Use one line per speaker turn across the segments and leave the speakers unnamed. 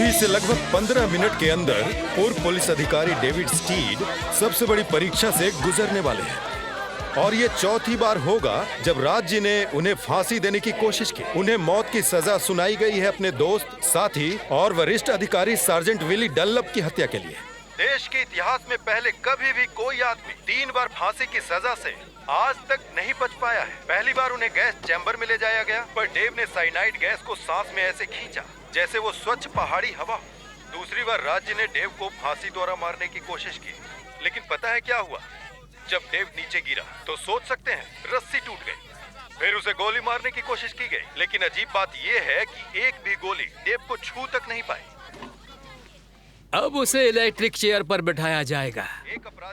अभी से लगभग 15 मिनट के अंदर पूर्व पुलिस अधिकारी डेविड स्टीड सबसे बड़ी परीक्षा से गुजरने वाले हैं और ये चौथी बार होगा जब राज्य ने उन्हें फांसी देने की कोशिश की। उन्हें मौत की सजा सुनाई गई है अपने दोस्त, साथी और वरिष्ठ अधिकारी सार्जेंट विली डनलप की हत्या के लिए। देश के इतिहास में पहले कभी भी कोई आदमी 3 बार फांसी की सजा से आज तक नहीं बच पाया है। पहली बार उन्हें गैस चैम्बर में ले जाया गया, पर डेव ने साइनाइड गैस को सांस में ऐसे खींचा जैसे वो स्वच्छ पहाड़ी हवा। दूसरी बार राज्य ने डेव को फांसी द्वारा मारने की कोशिश की, लेकिन पता है क्या हुआ? जब डेव नीचे गिरा तो सोच सकते हैं रस्सी टूट गई। फिर उसे गोली मारने की कोशिश की गई, लेकिन अजीब बात यह है कि एक भी गोली डेव को छू तक नहीं पाई।
अब उसे इलेक्ट्रिक चेयर पर बिठाया जाएगा।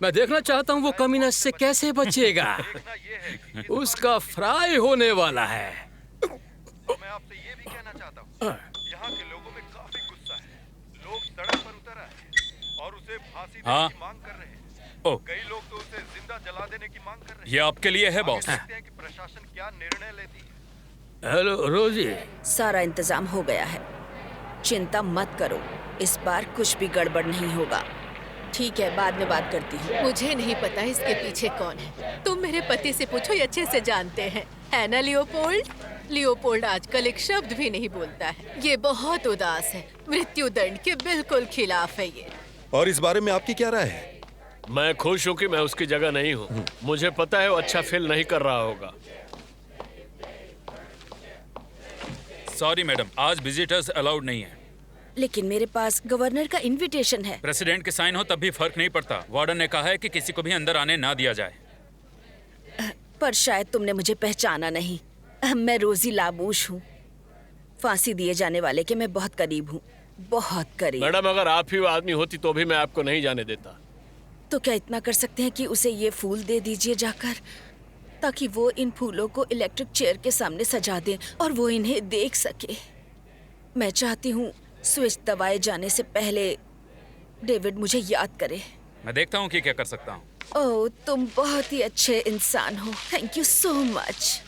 मैं देखना चाहता हूँ वो कमीना इससे कैसे बचेगा। उसका फ्राई होने वाला है।
मैं आपसे ये भी कहना चाहता हूँ, यहाँ के लोगों में काफी गुस्सा है। लोग सड़क पर उतर आए हैं और उसे फांसी देने की मांग कर रहे हैं। कई लोग तो उसे जिंदा जला देने की मांग कर रहे हैं।
ये आपके लिए है बॉस।
देखते हैं कि प्रशासन क्या निर्णय लेती है।
हेलो रोजी।
सारा इंतजाम हो गया है, चिंता मत करो, इस बार कुछ भी गड़बड़ नहीं होगा। ठीक है, बाद में बात करती हूँ।
मुझे नहीं पता इसके पीछे कौन है। तुम मेरे पति से पूछो, ये अच्छे से जानते हैं, है ना लियोपोल्ड? लियोपोल्ड आजकल एक शब्द भी नहीं बोलता है। ये बहुत उदास है, मृत्यु दंड के बिल्कुल खिलाफ है ये।
और इस बारे में आपकी क्या राय है?
मैं खुश हूँ कि मैं उसकी जगह नहीं हूँ। मुझे पता है वो अच्छा फील नहीं कर रहा होगा।
सॉरी मैडम, आज विजिटर्स अलाउड नहीं है।
लेकिन मेरे पास गवर्नर का इनविटेशन है।
प्रेसिडेंट के साइन हो तब भी फर्क नहीं पड़ता। वार्डन ने कहा है कि किसी को भी अंदर आने ना दिया जाए।
पर शायद तुमने मुझे पहचाना नहीं। मैं रोजी लाबूश हूँ, फांसी दिए जाने वाले के मैं बहुत करीब हूँ, बहुत करीब।
मैडम, अगर आप ही वो आदमी होती तो भी मैं आपको नहीं जाने देता।
तो क्या इतना कर सकते हैं कि उसे ये फूल दे दीजिए जाकर, ताकि वो इन फूलों को इलेक्ट्रिक चेयर के सामने सजा दे और वो इन्हें देख सके। मैं चाहती हूँ स्विच दबाए जाने से पहले डेविड मुझे याद करे।
मैं देखता हूँ कि क्या कर सकता हूँ।
ओह, तुम बहुत ही अच्छे इंसान हो। Thank you so much.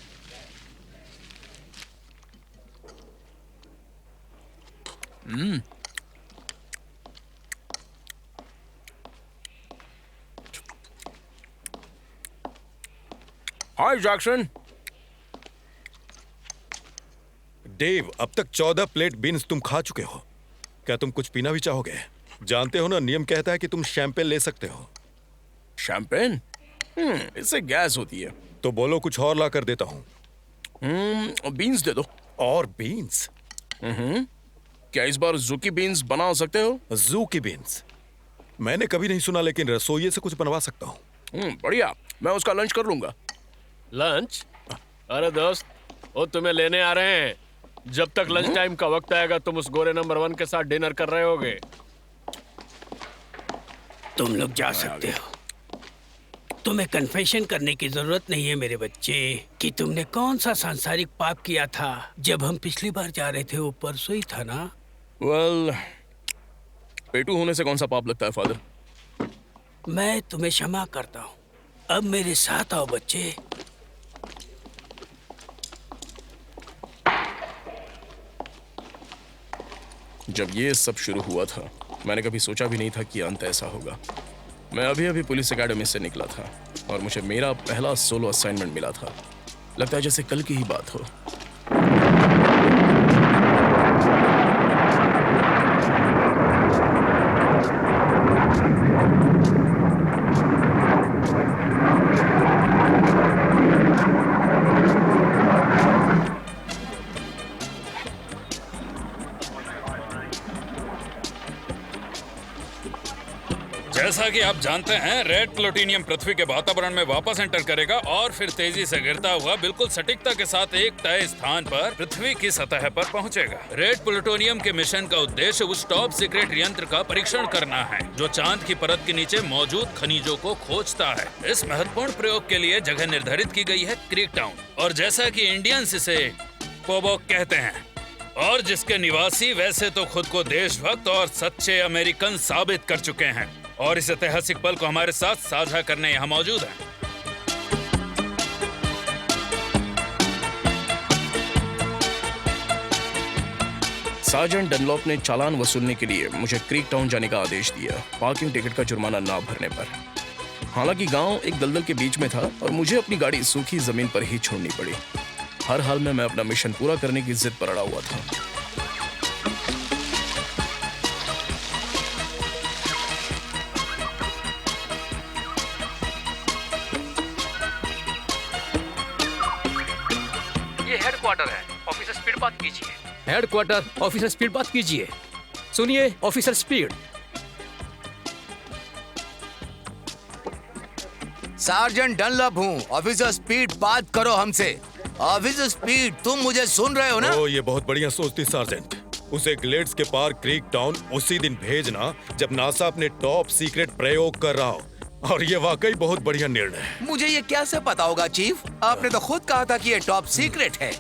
Hi Jackson.
Dave, अब तक 14 प्लेट बीन्स तुम खा चुके हो। क्या तुम कुछ पीना भी चाहोगे? जानते हो ना, नियम कहता है कि तुम शैंपेन ले सकते हो।
शैंपेन? इससे गैस होती है।
तो बोलो, कुछ और ला कर देता हूँ।
बीन्स दे दो।
और बीन्स?
क्या इस बार ज़ूकी बीन्स बना सकते हो?
ज़ूकी बीन्स मैंने कभी नहीं सुना, लेकिन रसोइये से कुछ बनवा सकता हूँ।
बढ़िया, मैं उसका लंच कर लूंगा।
लंच? अरे दोस्त, वो तुम्हें लेने आ रहे हैं। जब तक लंच टाइम का वक्त आएगा तुम उस गोरे नंबर 1 के साथ डिनर कर रहे होगे।
तुम लोग जा सकते हो। तुम्हें कन्फेशन करने की जरूरत नहीं है मेरे बच्चे कि तुमने कौन सा सांसारिक पाप किया था जब हम पिछली बार जा रहे थे। वो परसों ही था ना?
वेल, पेटू होने से कौन सा पाप लगता है फादर?
मैं तुम्हें क्षमा करता हूँ। अब मेरे साथ आओ बच्चे।
जब ये सब शुरू हुआ था मैंने कभी सोचा भी नहीं था कि अंत ऐसा होगा। मैं अभी अभी पुलिस एकेडमी से निकला था और मुझे मेरा पहला सोलो असाइनमेंट मिला था। लगता है जैसे कल की ही बात हो।
जैसा कि आप जानते हैं, रेड प्लूटोनियम पृथ्वी के वातावरण में वापस एंटर करेगा और फिर तेजी से गिरता हुआ बिल्कुल सटीकता के साथ एक तय स्थान पर पृथ्वी की सतह पर पहुंचेगा। रेड प्लूटोनियम के मिशन का उद्देश्य उस टॉप सीक्रेट यंत्र का परीक्षण करना है जो चांद की परत के नीचे मौजूद खनिजों को खोजता है। इस महत्वपूर्ण प्रयोग के लिए जगह निर्धारित की गई है क्रीक टाउन, और जैसा कि इंडियंस इसे पोबोक कहते हैं, और जिसके निवासी वैसे तो खुद को देशभक्त और सच्चे अमेरिकन साबित कर चुके हैं और इस ऐतिहासिक पल को हमारे साथ साझा करने यहाँ मौजूद हैं।
सार्जेंट डनलॉप ने चालान वसूलने के लिए मुझे क्रीक टाउन जाने का आदेश दिया, पार्किंग टिकट का जुर्माना ना भरने पर। हालांकि गांव एक दलदल के बीच में था और मुझे अपनी गाड़ी सूखी जमीन पर ही छोड़नी पड़ी। हर हाल में मैं अपना मिशन पूरा करने की जिद पर अड़ा हुआ था।
ये हेडक्वार्टर है, ऑफिसर स्पीड बात कीजिए। हेडक्वार्टर, ऑफिसर स्पीड बात कीजिए। सुनिए ऑफिसर स्पीड।
सार्जेंट डनलॉप हूँ, ऑफिसर स्पीड बात करो हमसे। ऑफिसर स्पीड, तुम मुझे सुन रहे हो ना?
ओ, ये बहुत बढ़िया सोचती सार्जेंट। उसे ग्लेड्स के पार क्रीक टाउन उसी दिन भेजना जब नासा अपने टॉप सीक्रेट प्रयोग कर रहा हो, और ये वाकई बहुत बढ़िया निर्णय है।
मुझे ये कैसे पता होगा चीफ? आपने तो खुद कहा था कि ये टॉप सीक्रेट है।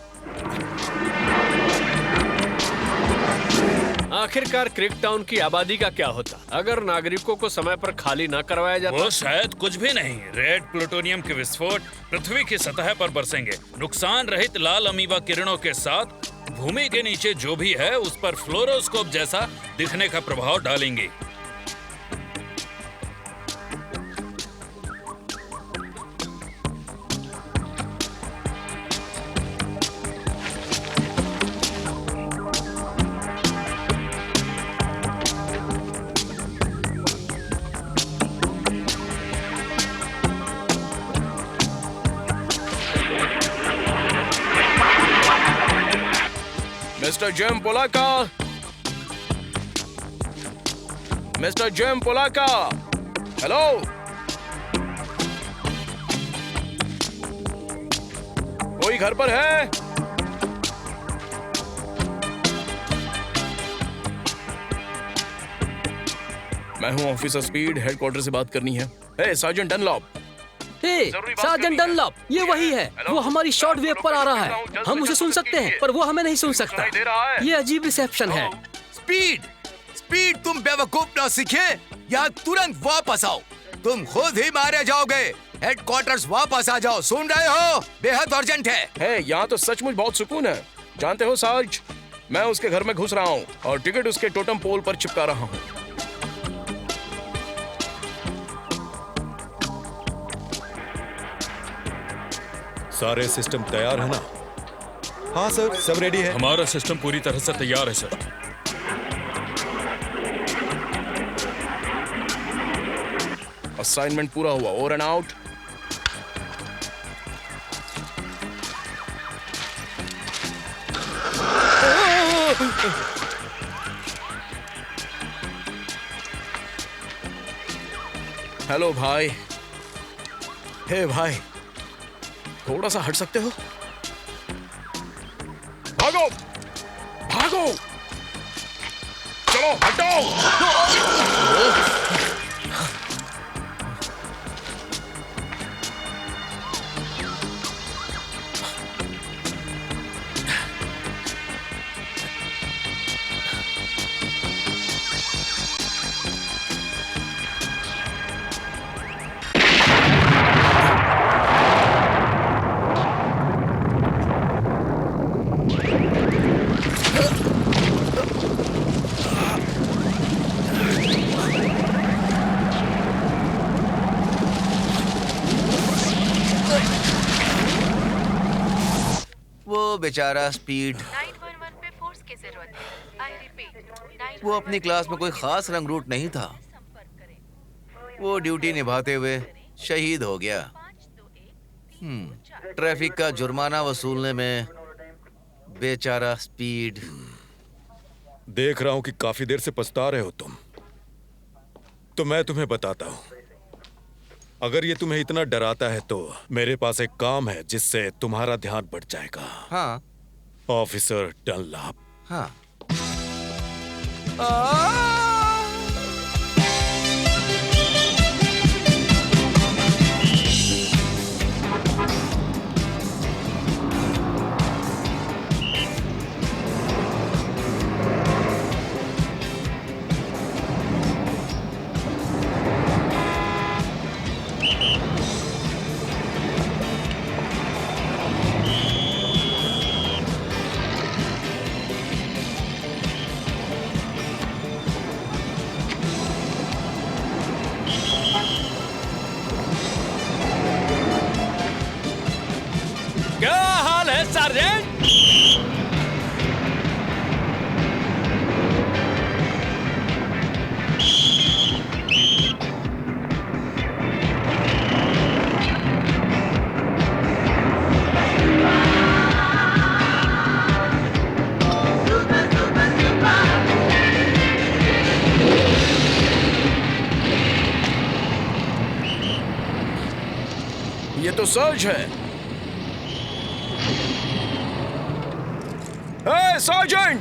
आखिरकार क्रीक टाउन की आबादी का क्या होता अगर नागरिकों को समय पर खाली न करवाया जाता?
वो शायद कुछ भी नहीं। रेड प्लूटोनियम के विस्फोट पृथ्वी की सतह पर बरसेंगे, नुकसान रहित लाल अमीबा किरणों के साथ भूमि के नीचे जो भी है उस पर फ्लोरोस्कोप जैसा दिखने का प्रभाव डालेंगे।
Mister Jem Polaka, mister Jem Polaka, hello. कोई घर पर है? मैं हूं ऑफिसर स्पीड, हेडक्वार्टर से बात करनी है। हे सार्जेंट डनलॉप।
सार्जेंट डनलॉप, ये वही है। वो हमारी शॉर्ट वेव पर आ रहा है। हम उसे सुन सकते हैं पर वो हमें नहीं सुन सकता। ये अजीब रिसेप्शन है।
स्पीड, स्पीड, तुम बेवकूफ ना सीखे। यहाँ तुरंत वापस आओ, तुम खुद ही मारे जाओगे। हेडक्वार्टर्स वापस आ जाओ, सुन रहे हो? बेहद अर्जेंट है।
यहाँ तो सचमुच बहुत सुकून है। जानते हो सार्ज, मैं उसके घर में घुस रहा हूँ और टिकट उसके टोटम पोल पर चिपका रहा हूँ।
सारे सिस्टम तैयार है ना? हाँ सर, सब रेडी है।
हमारा सिस्टम पूरी तरह से तैयार है सर।
असाइनमेंट पूरा हुआ, ओवर एंड आउट। हेलो भाई। हे भाई, थोड़ा सा हट सकते हो? भागो भागो, चलो हटो।
वो बेचारा स्पीड,
911 पे फोर्स की जरूरत है। I repeat,
वो अपनी क्लास में कोई खास रंगरूट नहीं था। वो ड्यूटी निभाते हुए शहीद हो गया। ट्रैफिक का जुर्माना वसूलने में बेचारा स्पीड।
देख रहा हूं कि काफी देर से पछता रहे हो तुम। तो मैं तुम्हें बताता हूं, अगर ये तुम्हें इतना डराता है तो मेरे पास एक काम है जिससे तुम्हारा ध्यान बढ़ जाएगा।
हाँ,
ऑफिसर डनलॉप।
हाँ।
सार्जेंट।
ये तो सर्ज है। ए, सार्जेंट!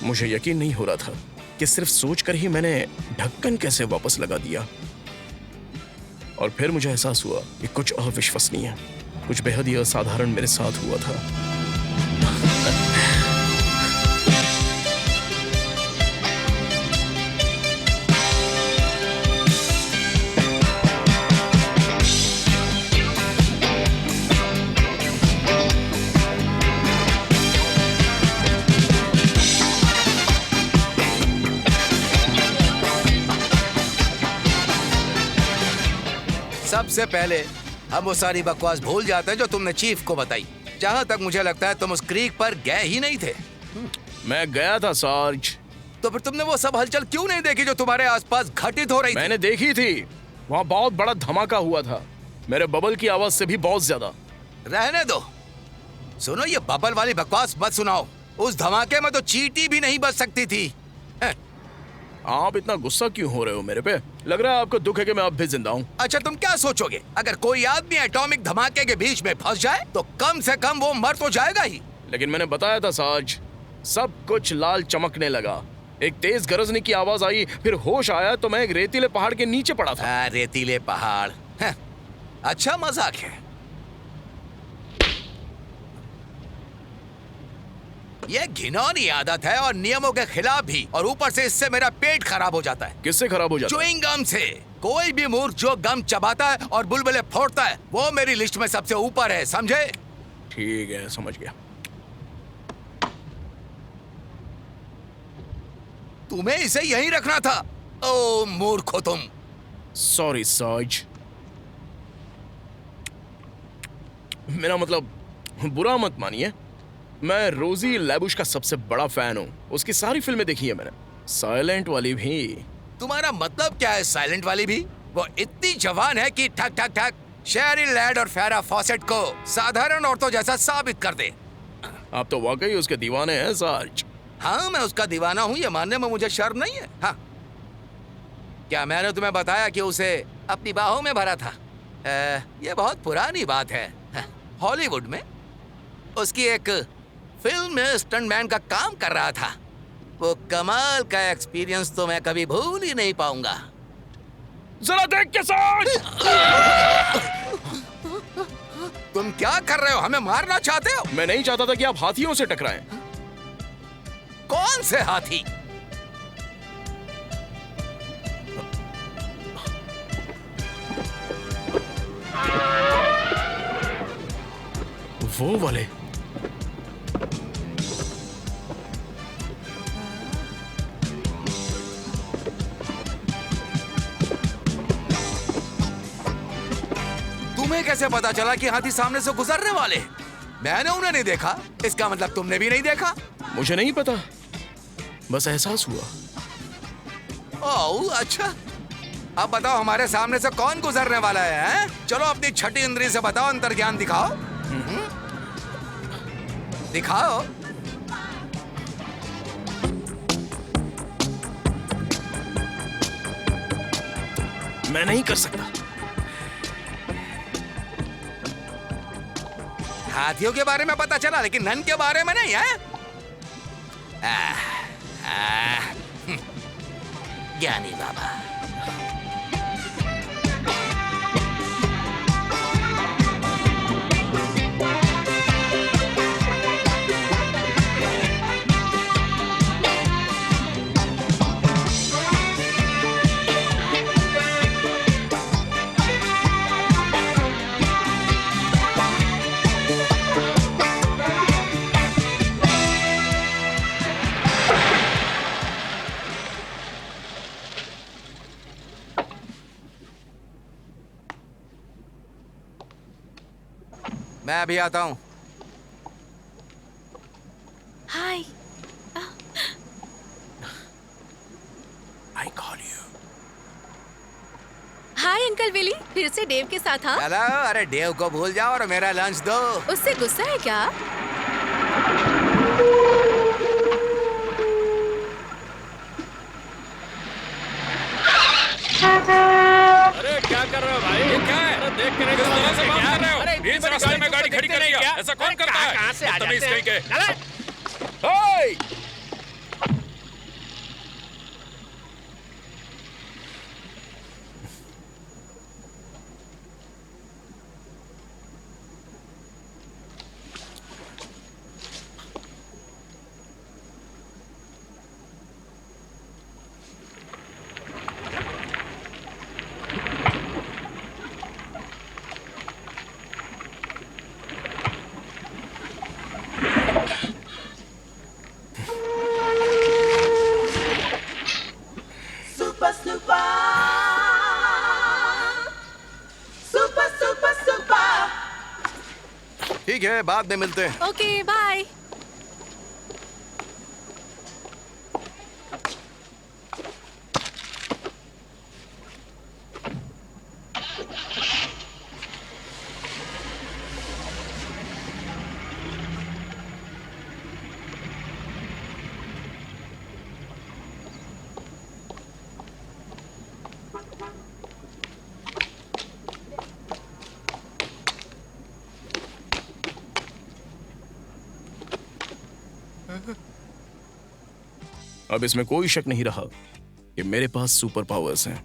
मुझे यकीन नहीं हो रहा था कि सिर्फ सोचकर ही मैंने ढक्कन कैसे वापस लगा दिया। और फिर मुझे एहसास हुआ कि कुछ अविश्वसनीय, कुछ बेहद ही असाधारण मेरे साथ हुआ था।
सबसे पहले हम वो सारी बकवास भूल जाते हैं जो तुमने चीफ को बताई। जहाँ तक मुझे लगता है तुम उस क्रीक पर गए ही नहीं थे।
मैं गया था सार्ज।
तो फिर तुमने वो सब हलचल क्यों नहीं देखी जो तुम्हारे आसपास घटित हो रही थी?
मैंने देखी थी, वहाँ बहुत बड़ा धमाका हुआ था, मेरे बबल की आवाज से भी बहुत ज्यादा।
रहने दो। सुनो, ये बबल वाली बकवास मत सुनाओ। उस धमाके में तो चींटी भी नहीं बच सकती थी।
आप इतना गुस्सा क्यों हो रहे हो मेरे पे? लग रहा है आपको दुख है कि मैं अब भी जिंदा हूँ।
अच्छा, तुम क्या सोचोगे? अगर कोई आदमी एटॉमिक धमाके के बीच में फंस जाए तो कम से कम वो मर तो जाएगा ही।
लेकिन मैंने बताया था सार्ज, सब कुछ लाल चमकने लगा, एक तेज गरजने की आवाज आई, फिर होश आया तो मैं एक रेतीले पहाड़ के नीचे पड़ा था।
रेतीले पहाड़? अच्छा मजाक है। ये घिनौनी आदत है और नियमों के खिलाफ भी, और ऊपर से इससे मेरा पेट खराब हो जाता है।
किससे खराब हो जाता है?
च्युइंग गम से। कोई भी मूर्ख जो गम चबाता है और बुलबुले फोड़ता है वो मेरी लिस्ट में सबसे ऊपर है, समझे?
ठीक है, समझ गया।
तुम्हें इसे यहीं रखना था। ओ मूर्ख हो तुम।
सॉरी सार्ज, मेरा मतलब बुरा मत मानिए। मैं रोजी लैबुश का सबसे बड़ा फैन हूँ, उसकी सारी फिल्में देखी है मैंने, साइलेंट वाली भी।
तुम्हारा मतलब क्या है साइलेंट वाली भी? वो इतनी जवान है कि ठक ठक ठक शेरिल लैड और फैरा फॉसेट को साधारण औरतों जैसा साबित कर दे।
आप तो वाकई उसके दीवाने हैं सार्ज।
हाँ, मैं उसका दीवाना हूँ, ये मानने में मुझे शर्म नहीं है। हाँ, क्या मैंने तुम्हें बताया कि उसे अपनी बाहों में भरा था? ये बहुत पुरानी बात है। हॉलीवुड में उसकी एक फिल्म में स्टंटमैन का काम कर रहा था। वो कमाल का एक्सपीरियंस तो मैं कभी भूल ही नहीं पाऊंगा।
जरा देख के सार्ज।
तुम क्या कर रहे हो? हमें मारना चाहते हो?
मैं नहीं चाहता था कि आप हाथियों से टकराएं।
कौन से हाथी?
वो वाले।
तुम्हें कैसे पता चला कि हाथी सामने से गुजरने वाले? मैंने उन्हें नहीं देखा, इसका मतलब तुमने भी नहीं देखा?
मुझे नहीं पता, बस एहसास हुआ।
ओह अच्छा, अब बताओ हमारे सामने से कौन गुजरने वाला है? चलो अपनी छठी इंद्री से बताओ, अंतर्ज्ञान दिखाओ। दिखाओ।
मैं नहीं कर सकता।
हाथियों के बारे में पता चला लेकिन नन के बारे में नहीं है। ज्ञानी बाबा। मैं अभी आता हूँ।
Hi.
I call you.
Hi uncle Willy, फिर से डेव के साथ? हाँ,
हेलो। अरे डेव को भूल जाओ और मेरा लंच दो।
उससे गुस्सा है क्या?
अरे क्या कर रहे हो भाई?
ये क्या है?
अरे देख कर
किस तरह से बात कर रहे हो?
अरे
इस रास्ते में गाड़ी खड़ी करेंगे क्या? ऐसा कौन करता है?
कहाँ से आ
बदतमीज
जाते
कहीं
हैं?
के।
अरे
ओए!
ठीक है, बाद में मिलते हैं।
Okay bye.
अब इसमें कोई शक नहीं रहा कि मेरे पास सुपर पावर्स हैं,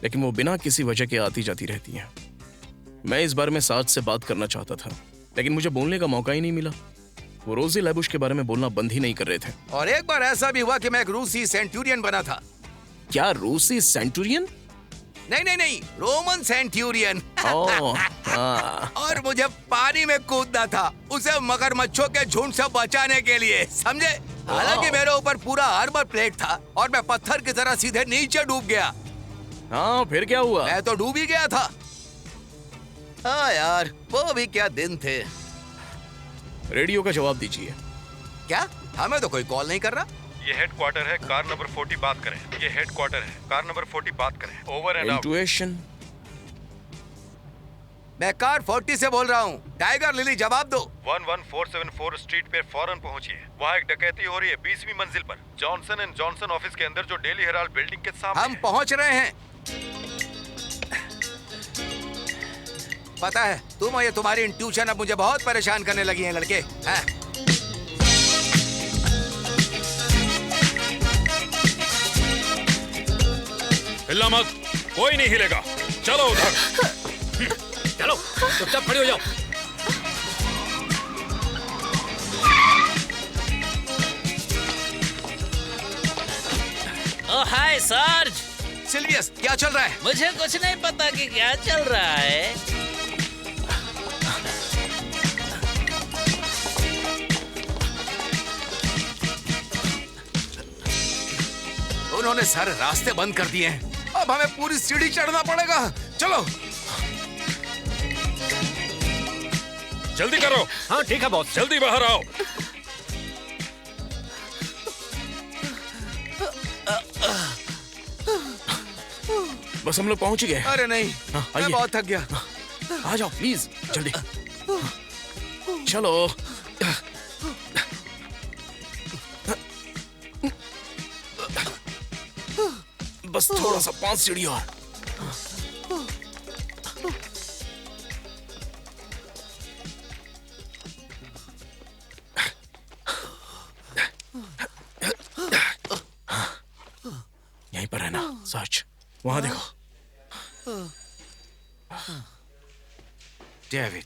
लेकिन वो बिना किसी वजह के आती जाती रहती हैं। मैं इस बारे में साज से बात करना चाहता था, लेकिन मुझे बोलने का मौका ही नहीं मिला। वो रोजी लैबुश के बारे में बोलना बंद ही नहीं कर रहे थे।
और एक बार ऐसा भी हुआ कि मैं एक रूसी सेंटूरियन बना था।
क्या रूसी सेंटूरियन?
नहीं, रोमन सेंटूरियन।
ओह, हाँ।
और मुझे पानी में कूदना था उसे मगरमच्छों के झुंड से बचाने के लिए, समझे? हालांकि मेरे ऊपर पूरा आर्मर प्लेट था और मैं पत्थर की तरह सीधे नीचे डूब गया।
हाँ, फिर क्या हुआ?
मैं तो डूब ही गया था। हाँ यार, वो भी क्या दिन थे।
रेडियो का जवाब दीजिए।
क्या? हमें तो कोई कॉल नहीं कर रहा।
ये हेडक्वार्टर है, कार नंबर 40 बात करें। ये हेडक्वार्टर है, कार नंबर 40 बात करें। Over and out.
इंट्यूशन।
मैं कार 40 से बोल रहा हूँ। टाइगर लिली, जवाब दो।
11474 स्ट्रीट पे फौरन पहुंचिए। वहाँ एक डकैती हो रही है 20वीं मंजिल पर, जॉनसन एंड जॉनसन ऑफिस के अंदर, जो डेली हेराल्ड बिल्डिंग के सामने
हम
है।
पहुंच रहे हैं। पता है, तुम और ये तुम्हारी इंट्यूशन अब मुझे बहुत परेशान करने लगी हैं लड़के। हाँ।
हिलना मत, कोई नहीं हिलेगा। चलो उधर।
चलो चुपचाप खड़े हो जाओ।
ओ हाय सर्ज।
सिल्वियस, क्या चल रहा है?
मुझे कुछ नहीं पता कि क्या चल रहा है।
उन्होंने सारे रास्ते बंद कर दिए हैं। अब हमें पूरी सीढ़ी चढ़ना पड़ेगा। चलो
जल्दी करो।
हाँ ठीक है बॉस।
जल्दी बाहर आओ।
बस हम लोग पहुंच ही गए।
अरे नहीं,
हाँ,
मैं
आइए।
बहुत थक गया।
आ जाओ प्लीज, जल्दी। चलो। बस थोड़ा सा, 5 सीढ़ी और। यहीं पर है ना सच? वहां देखो।
डेविड,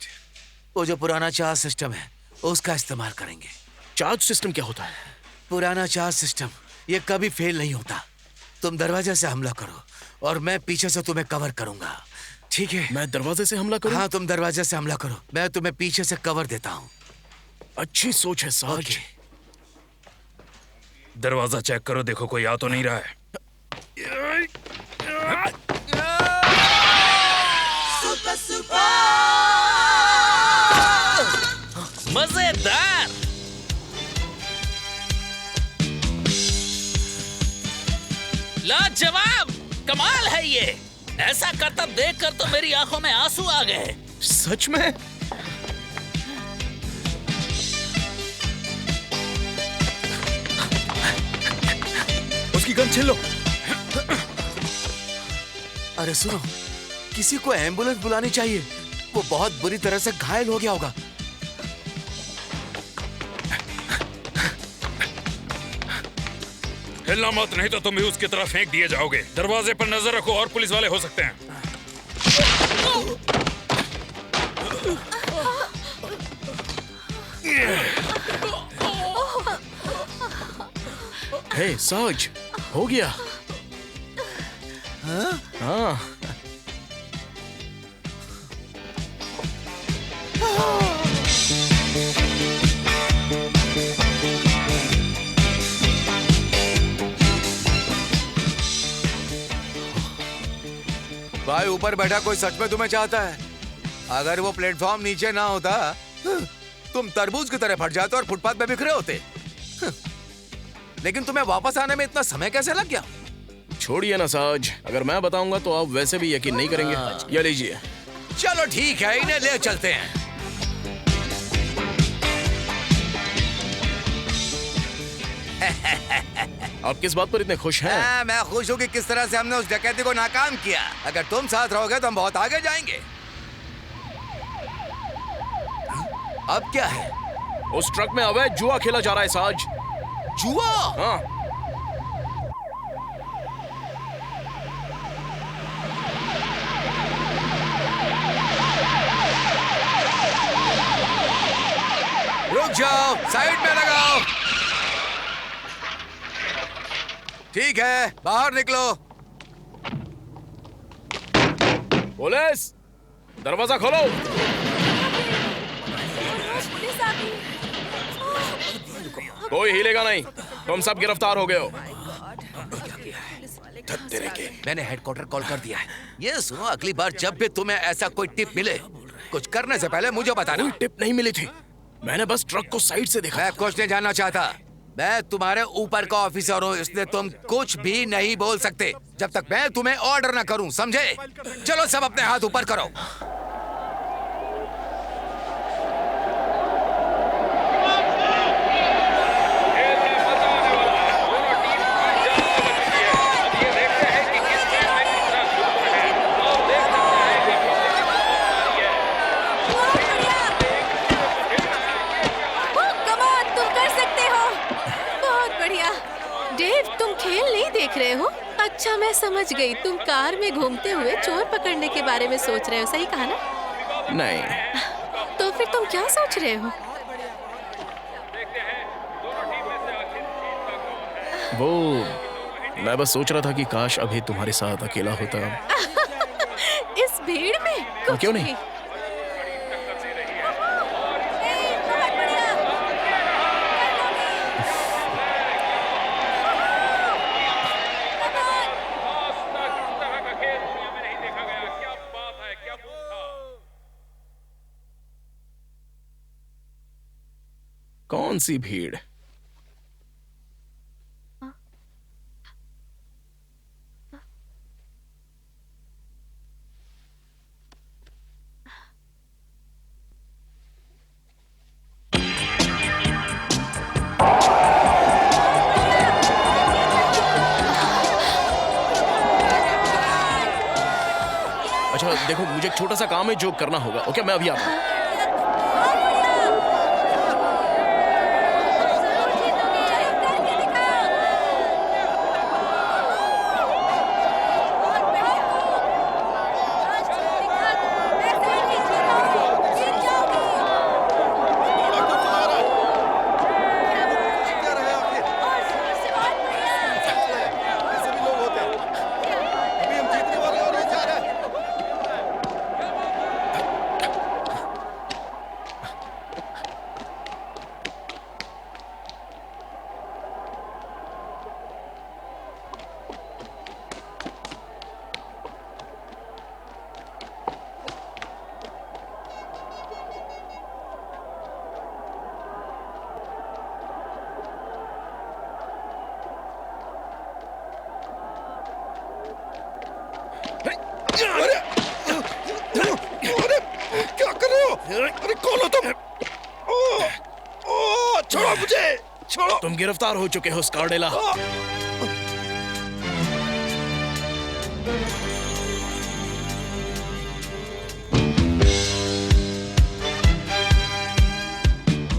वो जो पुराना चार्ज सिस्टम है उसका इस्तेमाल करेंगे।
चार्ज सिस्टम क्या होता है?
पुराना चार्ज सिस्टम, ये कभी फेल नहीं होता। तुम दरवाजे से हमला करो और मैं पीछे से तुम्हें कवर करूंगा, ठीक है?
मैं दरवाजे से हमला करूं?
हाँ, तुम दरवाजे से हमला करो, मैं तुम्हें पीछे से कवर देता हूँ।
अच्छी सोच है साज।
दरवाजा चेक करो, देखो कोई आ तो नहीं रहा है।
लाजवाब, कमाल है ये। ऐसा करतब देखकर तो मेरी आंखों में आंसू आ गए।
सच में?
उसकी गन छीन लो।
अरे सुनो, किसी को एम्बुलेंस बुलानी चाहिए। वो बहुत बुरी तरह से घायल हो गया होगा।
हिलना मत, नहीं तो तुम भी उसकी तरफ फेंक दिए जाओगे। दरवाजे पर नजर रखो, और पुलिस वाले हो सकते हैं।
हे साज, हो गया। हाँ।
भाई ऊपर बैठा कोई सच में तुम्हें चाहता है। अगर वो प्लेटफॉर्म नीचे ना होता, तुम तरबूज की तरह फट जाते और फुटपाथ पे बिखरे होते। लेकिन तुम्हें वापस आने में इतना समय कैसे लग गया?
छोड़िए ना साज, अगर मैं बताऊंगा तो आप वैसे भी यकीन नहीं करेंगे। ये लीजिए।
चलो ठीक है, इन्हें ले चलते हैं।
आप किस बात पर इतने खुश हैं?
मैं खुश हूँ कि किस तरह से हमने उस डकैती को नाकाम किया। अगर तुम साथ रहोगे तो हम बहुत आगे जाएंगे। अब क्या है?
उस ट्रक में अवैध जुआ खेला जा रहा है साज।
जुआ?
हाँ।
रुक जाओ, साइड में लगाओ। ठीक है, बाहर निकलो।
पुलिस, दरवाजा खोलो। कोई हिलेगा नहीं, तुम सब गिरफ्तार हो गए हो।
मैंने हेडक्वार्टर कॉल कर दिया है। ये सुनो, अगली बार जब भी तुम्हें ऐसा कोई टिप मिले, कुछ करने से पहले मुझे बताना।
कोई टिप नहीं मिली थी, मैंने बस ट्रक को साइड से देखा।
मैं कुछ नहीं जानना चाहता। मैं तुम्हारे ऊपर का ऑफिसर हूँ, इसलिए तुम कुछ भी नहीं बोल सकते जब तक मैं तुम्हें ऑर्डर ना करूं, समझे? चलो सब अपने हाथ ऊपर करो।
रहे हो? अच्छा, मैं समझ गई। तुम कार में घूमते हुए चोर पकड़ने के बारे में सोच रहे हो, सही कहा ना?
नहीं।
तो फिर तुम क्या सोच रहे हो?
वो मैं बस सोच रहा था कि काश अभी तुम्हारे साथ अकेला होता।
इस भीड़ में? कुछ
क्यों नहीं? कौन सी भीड़? अच्छा देखो, मुझे एक छोटा सा काम है जो करना होगा। ओके, मैं अभी आता हूँ।
अरे क्या कर रहे हो? अरे कौन हो तुम? छोड़ो मुझे, छोड़ो।
तुम गिरफ्तार हो चुके हो स्कारडेला।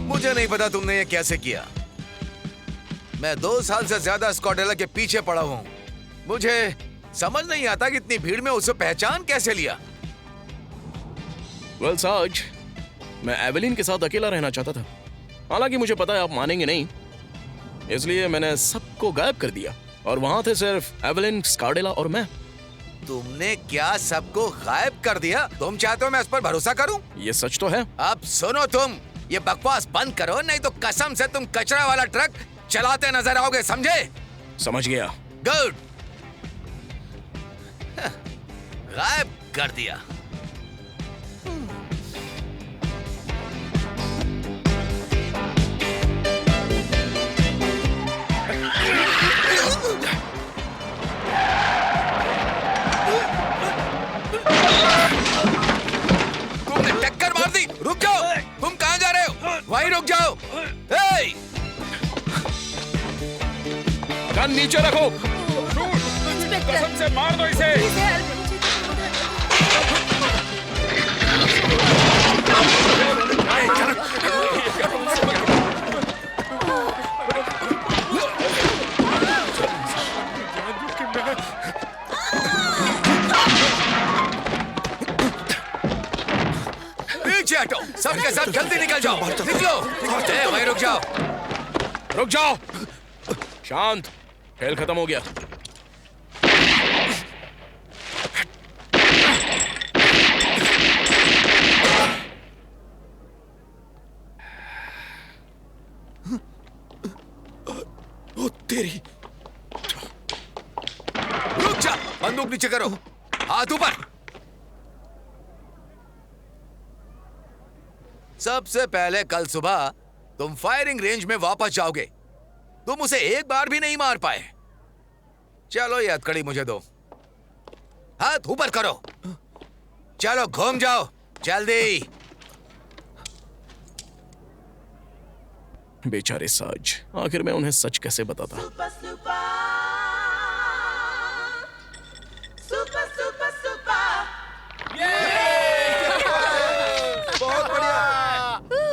मुझे नहीं पता तुमने ये कैसे किया। मैं 2 साल से ज्यादा स्कॉडेला के पीछे पड़ा हूँ। मुझे समझ नहीं आता कि इतनी भीड़ में उसे पहचान कैसे लिया।
वेल साज, मैं एवेलिन के साथ अकेला रहना चाहता था। हालांकि मुझे पता है आप मानेंगे नहीं, इसलिए मैंने सबको गायब कर दिया और वहां थे सिर्फ एवेलिन, स्कारडेला और मैं।
तुमने क्या सबको गायब कर दिया? तुम चाहते हो मैं इस पर भरोसा करूं?
ये सच तो है।
अब सुनो, तुम ये बकवास बंद करो, नहीं तो कसम से तुम कचरा वाला ट्रक चलाते नजर आओगे, समझे?
समझ गया।
गुड। गायब कर दिया। तुमने टक्कर मार दी। रुक जाओ। तुम कहाँ जा रहे हो? वहीं रुक जाओ। हे!
कान नीचे रखो।
कसम से मार दो इसे।
पीछे हटो, सबके सब जल्दी निकल जाओ। निकलो। वहीं रुक जाओ।
रुक जाओ। शांत। खेल खत्म हो गया।
ओ तेरी।
रुक जा। बंदूक नीचे करो। हाथ ऊपर। सबसे पहले कल सुबह तुम फायरिंग रेंज में वापस जाओगे। तुम उसे एक बार भी नहीं मार पाए। चलो ये हथकड़ी मुझे दो। हाथ ऊपर करो। चलो घूम जाओ जल्दी।
बेचारे साज, आखिर मैं उन्हें सच कैसे बताता।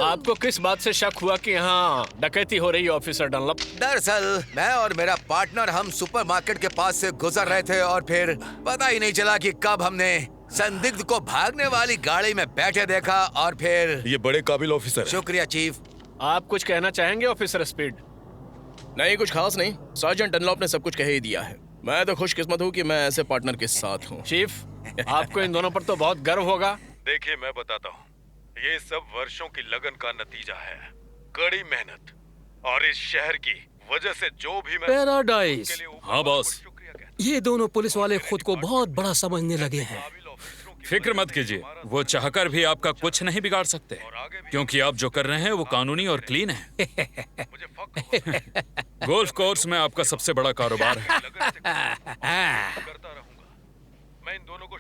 आपको किस बात से शक हुआ कि यहाँ डकैती हो रही है ऑफिसर डनलप?
दरअसल मैं और मेरा पार्टनर हम सुपरमार्केट के पास से गुजर रहे थे और फिर पता ही नहीं चला कि कब हमने संदिग्ध को भागने वाली गाड़ी में बैठे देखा और फिर।
ये बड़े काबिल ऑफिसर हैं।
शुक्रिया चीफ।
आप कुछ कहना चाहेंगे ऑफिसर स्पीड?
नहीं, कुछ खास नहीं। सार्जेंट डनलॉप ने सब कुछ कह ही दिया है। मैं तो खुशकिस्मत हूँ कि मैं ऐसे पार्टनर के साथ हूँ।
चीफ, आपको इन दोनों पर तो बहुत गर्व होगा।
देखिए मैं बताता हूँ, ये सब वर्षों की लगन का नतीजा है, कड़ी मेहनत और इस शहर की वजह से जो भी मैं
पैराडाइज।
हाँ बॉस,
ये दोनों पुलिस वाले खुद को बहुत बड़ा समझने लगे हैं।
फिक्र मत कीजिए, वो चाहकर भी आपका कुछ नहीं बिगाड़ सकते, क्योंकि आप जो कर रहे हैं वो कानूनी और क्लीन है। गोल्फ कोर्स में आपका सबसे बड़ा कारोबार है।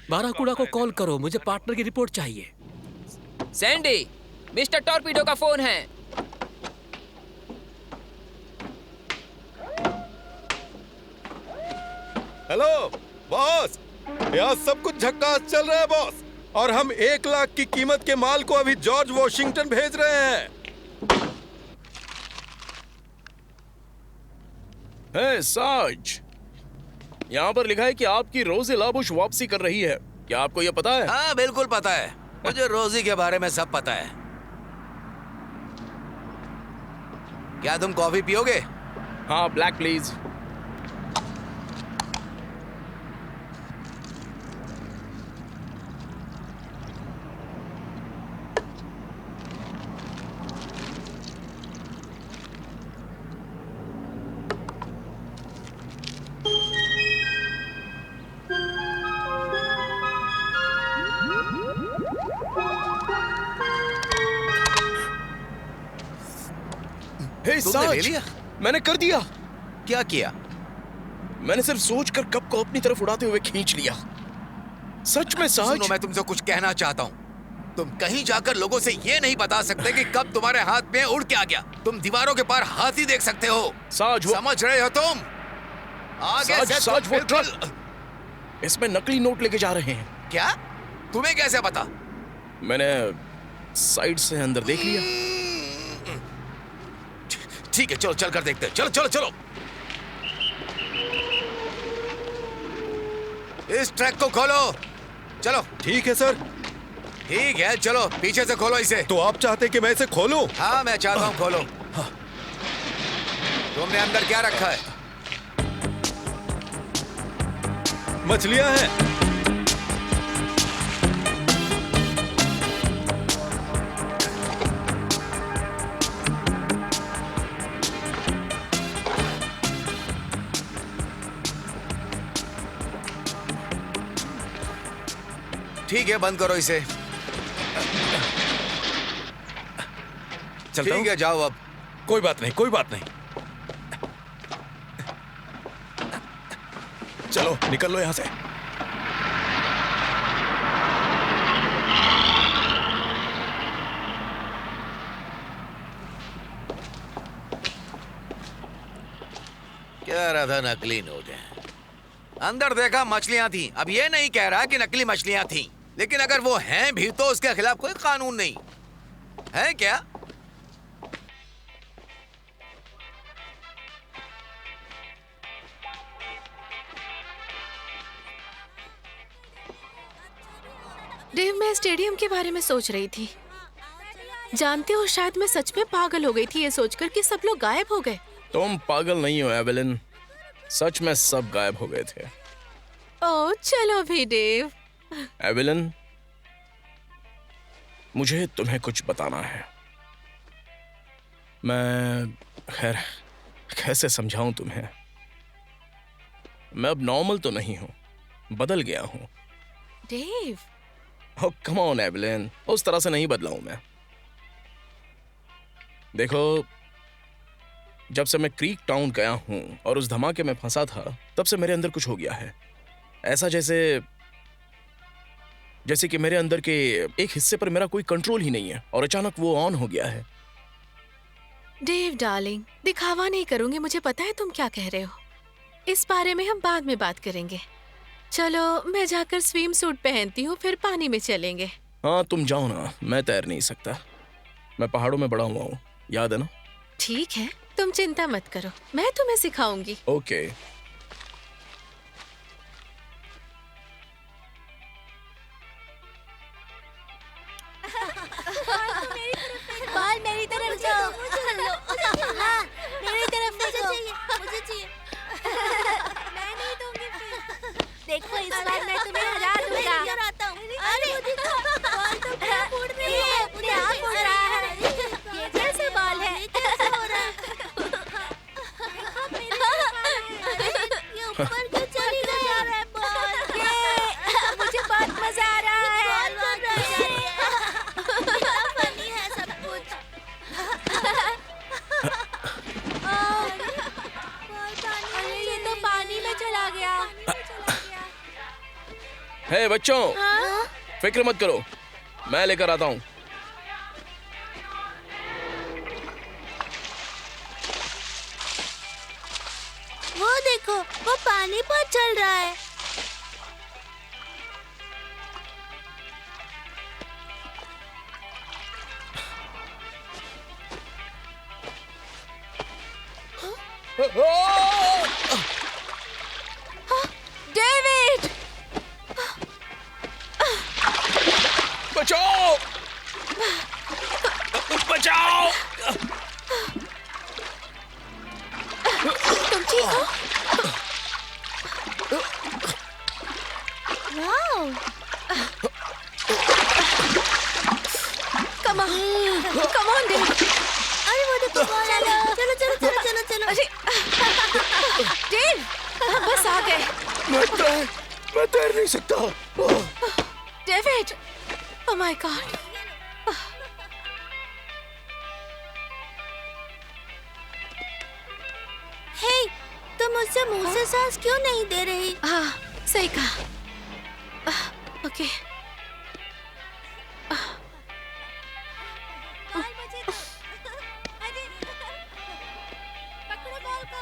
बाराकूडा को कॉल करो, मुझे पार्टनर की रिपोर्ट चाहिए।
सैंडी, मिस्टर टॉर्पीडो का फोन है।
हेलो बॉस, यहाँ सब कुछ झक्कास चल रहा है बॉस, और हम 1 लाख की कीमत के माल को अभी जॉर्ज वॉशिंगटन भेज रहे हैं।
हे साज, यहाँ पर लिखा है कि आपकी रोजी लाबुश वापसी कर रही है। क्या आपको यह पता है?
हाँ बिल्कुल पता है, मुझे रोजी के बारे में सब पता है। क्या तुम कॉफी पियोगे?
हाँ, ब्लैक प्लीज।
तुमने ले लिया?
मैंने कर दिया।
क्या किया?
मैंने सिर्फ सोचकर कप को अपनी तरफ उड़ाते हुए खींच लिया। सच में साज?
सुनो, मैं तुमसे कुछ कहना चाहता हूँ। तुम कहीं जाकर लोगों से ये नहीं बता सकते कि कब तुम्हारे हाथ में उड़ के आ गया। तुम दीवारों के पार हाथी देख सकते हो।
साज
समझ रहे हो तुम? आगे
साज,
से
साज, वो
बिल्कुल।
इसमें नकली नोट लेके जा रहे हैं।
क्या? तुम्हें कैसे पता?
मैंने साइड से अंदर देख लिया।
ठीक है, चलो चल कर देखते हैं। चलो चलो चलो। इस ट्रैक को खोलो। चलो।
ठीक है सर।
ठीक है, चलो पीछे से खोलो इसे।
तो आप चाहते कि मैं इसे खोलूं?
हाँ, मैं चाहता हूँ खोलो। तुमने अंदर क्या रखा है?
मछलियां हैं।
ठीक है, बंद करो इसे।
चलता
ठीक है, जाओ अब।
कोई बात नहीं, कोई बात नहीं।
चलो निकल लो यहां से।
कह रहा था नकली नोट है। अंदर देखा मछलियां थी। अब ये नहीं कह रहा कि नकली मछलियां थी, लेकिन अगर वो हैं भी तो उसके खिलाफ कोई कानून नहीं है। क्या?
डेव, मैं स्टेडियम के बारे में सोच रही थी। जानते हो, शायद मैं सच में पागल हो गई थी ये सोचकर कि सब लोग गायब हो गए।
तुम पागल नहीं हो एवेलिन, सच में सब गायब हो गए थे।
ओह चलो भी डेव।
एवेलिन, मुझे तुम्हें कुछ बताना है। मैं खैर कैसे समझाऊं तुम्हें। मैं अब नॉर्मल तो नहीं हूं, बदल गया हूं।
Dave.
Oh come on Evelyn, उस तरह से नहीं बदला हूं मैं। देखो, जब से मैं क्रीक टाउन गया हूं और उस धमाके में फंसा था, तब से मेरे अंदर कुछ हो गया है। ऐसा जैसे कि मेरे अंदर के एक हिस्से पर मेरा कोई कंट्रोल ही नहीं है और अचानक वो ऑन हो गया है।
डेव डार्लिंग, दिखावा नहीं करूंगी, मुझे पता है तुम क्या कह रहे हो। इस बारे में हम बाद में बात करेंगे। चलो मैं जाकर स्विम सूट पहनती हूँ, फिर पानी में चलेंगे।
हाँ तुम जाओ ना, मैं तैर नहीं सकता। मैं पहाड़ों में बड़ा हुआ हूँ, याद है ना?
ठीक है, तुम चिंता मत करो, मैं तुम्हें सिखाऊंगी।
ओके।
बाल मेरी तरफ जाओ। हाँ, मेरी तरफ देखो। मुझे चाहिए। मैं नहीं दूंगी फिर। देखो इस बार मैं तुम्हें हरा दूंगा। अरे बाल तो पूरा फूट रही है। क्या फूट रहा है? ये कैसे बाल है? ये कैसे हो रहा है? ये ऊपर क्यों चली गया है बाल? ये मुझे बहुत मजा आ रहा है। फनी है सब कुछ। अरे ये तो पानी में चला गया।
हे बच्चों, फिक्र मत करो, मैं लेकर आता हूँ।
वो देखो, वो पानी पर चल रहा है।
डेविड!
बचाओ! बचाओ!
तुम ठीक हो?
वाओ!
Come on, David.
अरे वो देखो, चलो।
अरे, Dave, बस आ गए।
मैं तैर नहीं सकता।
David, oh my God.
हे, तुम मुझसे मुंह से सांस क्यों नहीं दे रही?
हाँ, सही कहा। ओके।
बॉल मुझे दो। अरे पकड़ो बॉल को।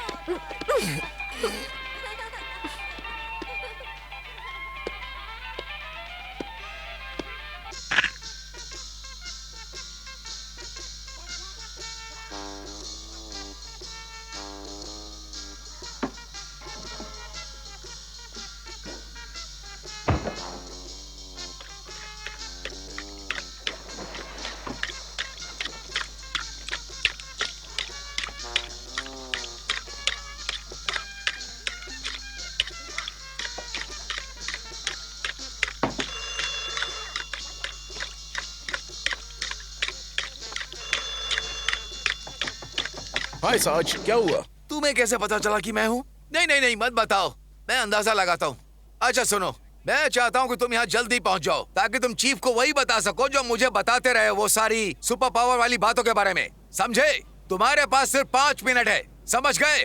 हाय साज, क्या हुआ?
तुम्हें कैसे पता चला कि मैं हूँ? नहीं नहीं नहीं, मत बताओ, मैं अंदाजा लगाता हूँ। अच्छा सुनो, मैं चाहता हूँ कि तुम यहाँ जल्दी पहुँच जाओ ताकि तुम चीफ को वही बता सको जो मुझे बताते रहे वो सारी सुपर पावर वाली बातों के बारे में। समझे? तुम्हारे पास सिर्फ 5 मिनट है, समझ गए?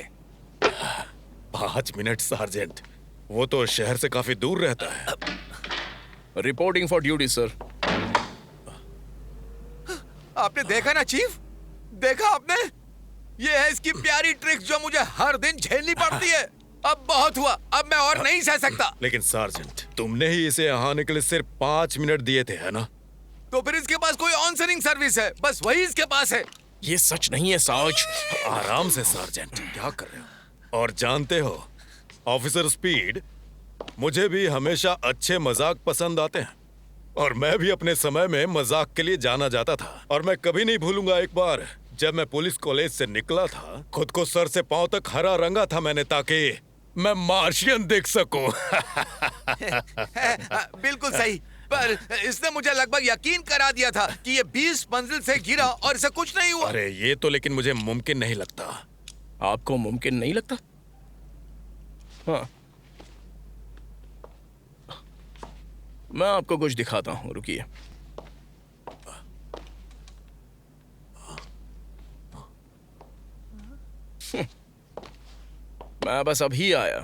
5 मिनट सार्जेंट, वो तो शहर से काफी दूर रहता है।
Reporting for duty sir.
आपने देखा ना चीफ, देखा आपने? ये है इसकी प्यारी ट्रिक्स जो मुझे हर दिन झेलनी पड़ती है। अब बहुत हुआ, अब मैं और नहीं सह सकता।
लेकिन सार्जेंट, तुमने ही इसे यहाँ आने के लिए सिर्फ 5 मिनट दिए थे, है ना?
तो फिर इसके पास कोई ऑनसरिंग सर्विस है, बस वही इसके पास है।
ये सच नहीं है साज।
आराम से सार्जेंट, क्या कर रहे हो? और जानते हो ऑफिसर स्पीड, मुझे भी हमेशा अच्छे मजाक पसंद आते हैं और मैं भी अपने समय में मजाक के लिए जाना जाता था। और मैं कभी नहीं भूलूंगा एक बार जब मैं पुलिस कॉलेज से निकला था, खुद को सर से पांव तक हरा रंगा था मैंने ताकि मैं मार्शियन देख सकूं।
बिल्कुल सही, पर इसने मुझे लगभग यकीन करा दिया था कि ये 20 मंजिल से गिरा और इसे कुछ नहीं हुआ।
अरे ये तो लेकिन मुझे मुमकिन नहीं लगता।
आपको मुमकिन नहीं लगता? हाँ, मैं आपको कुछ दिखाता हूँ, रुकिए। मैं बस अभी आया।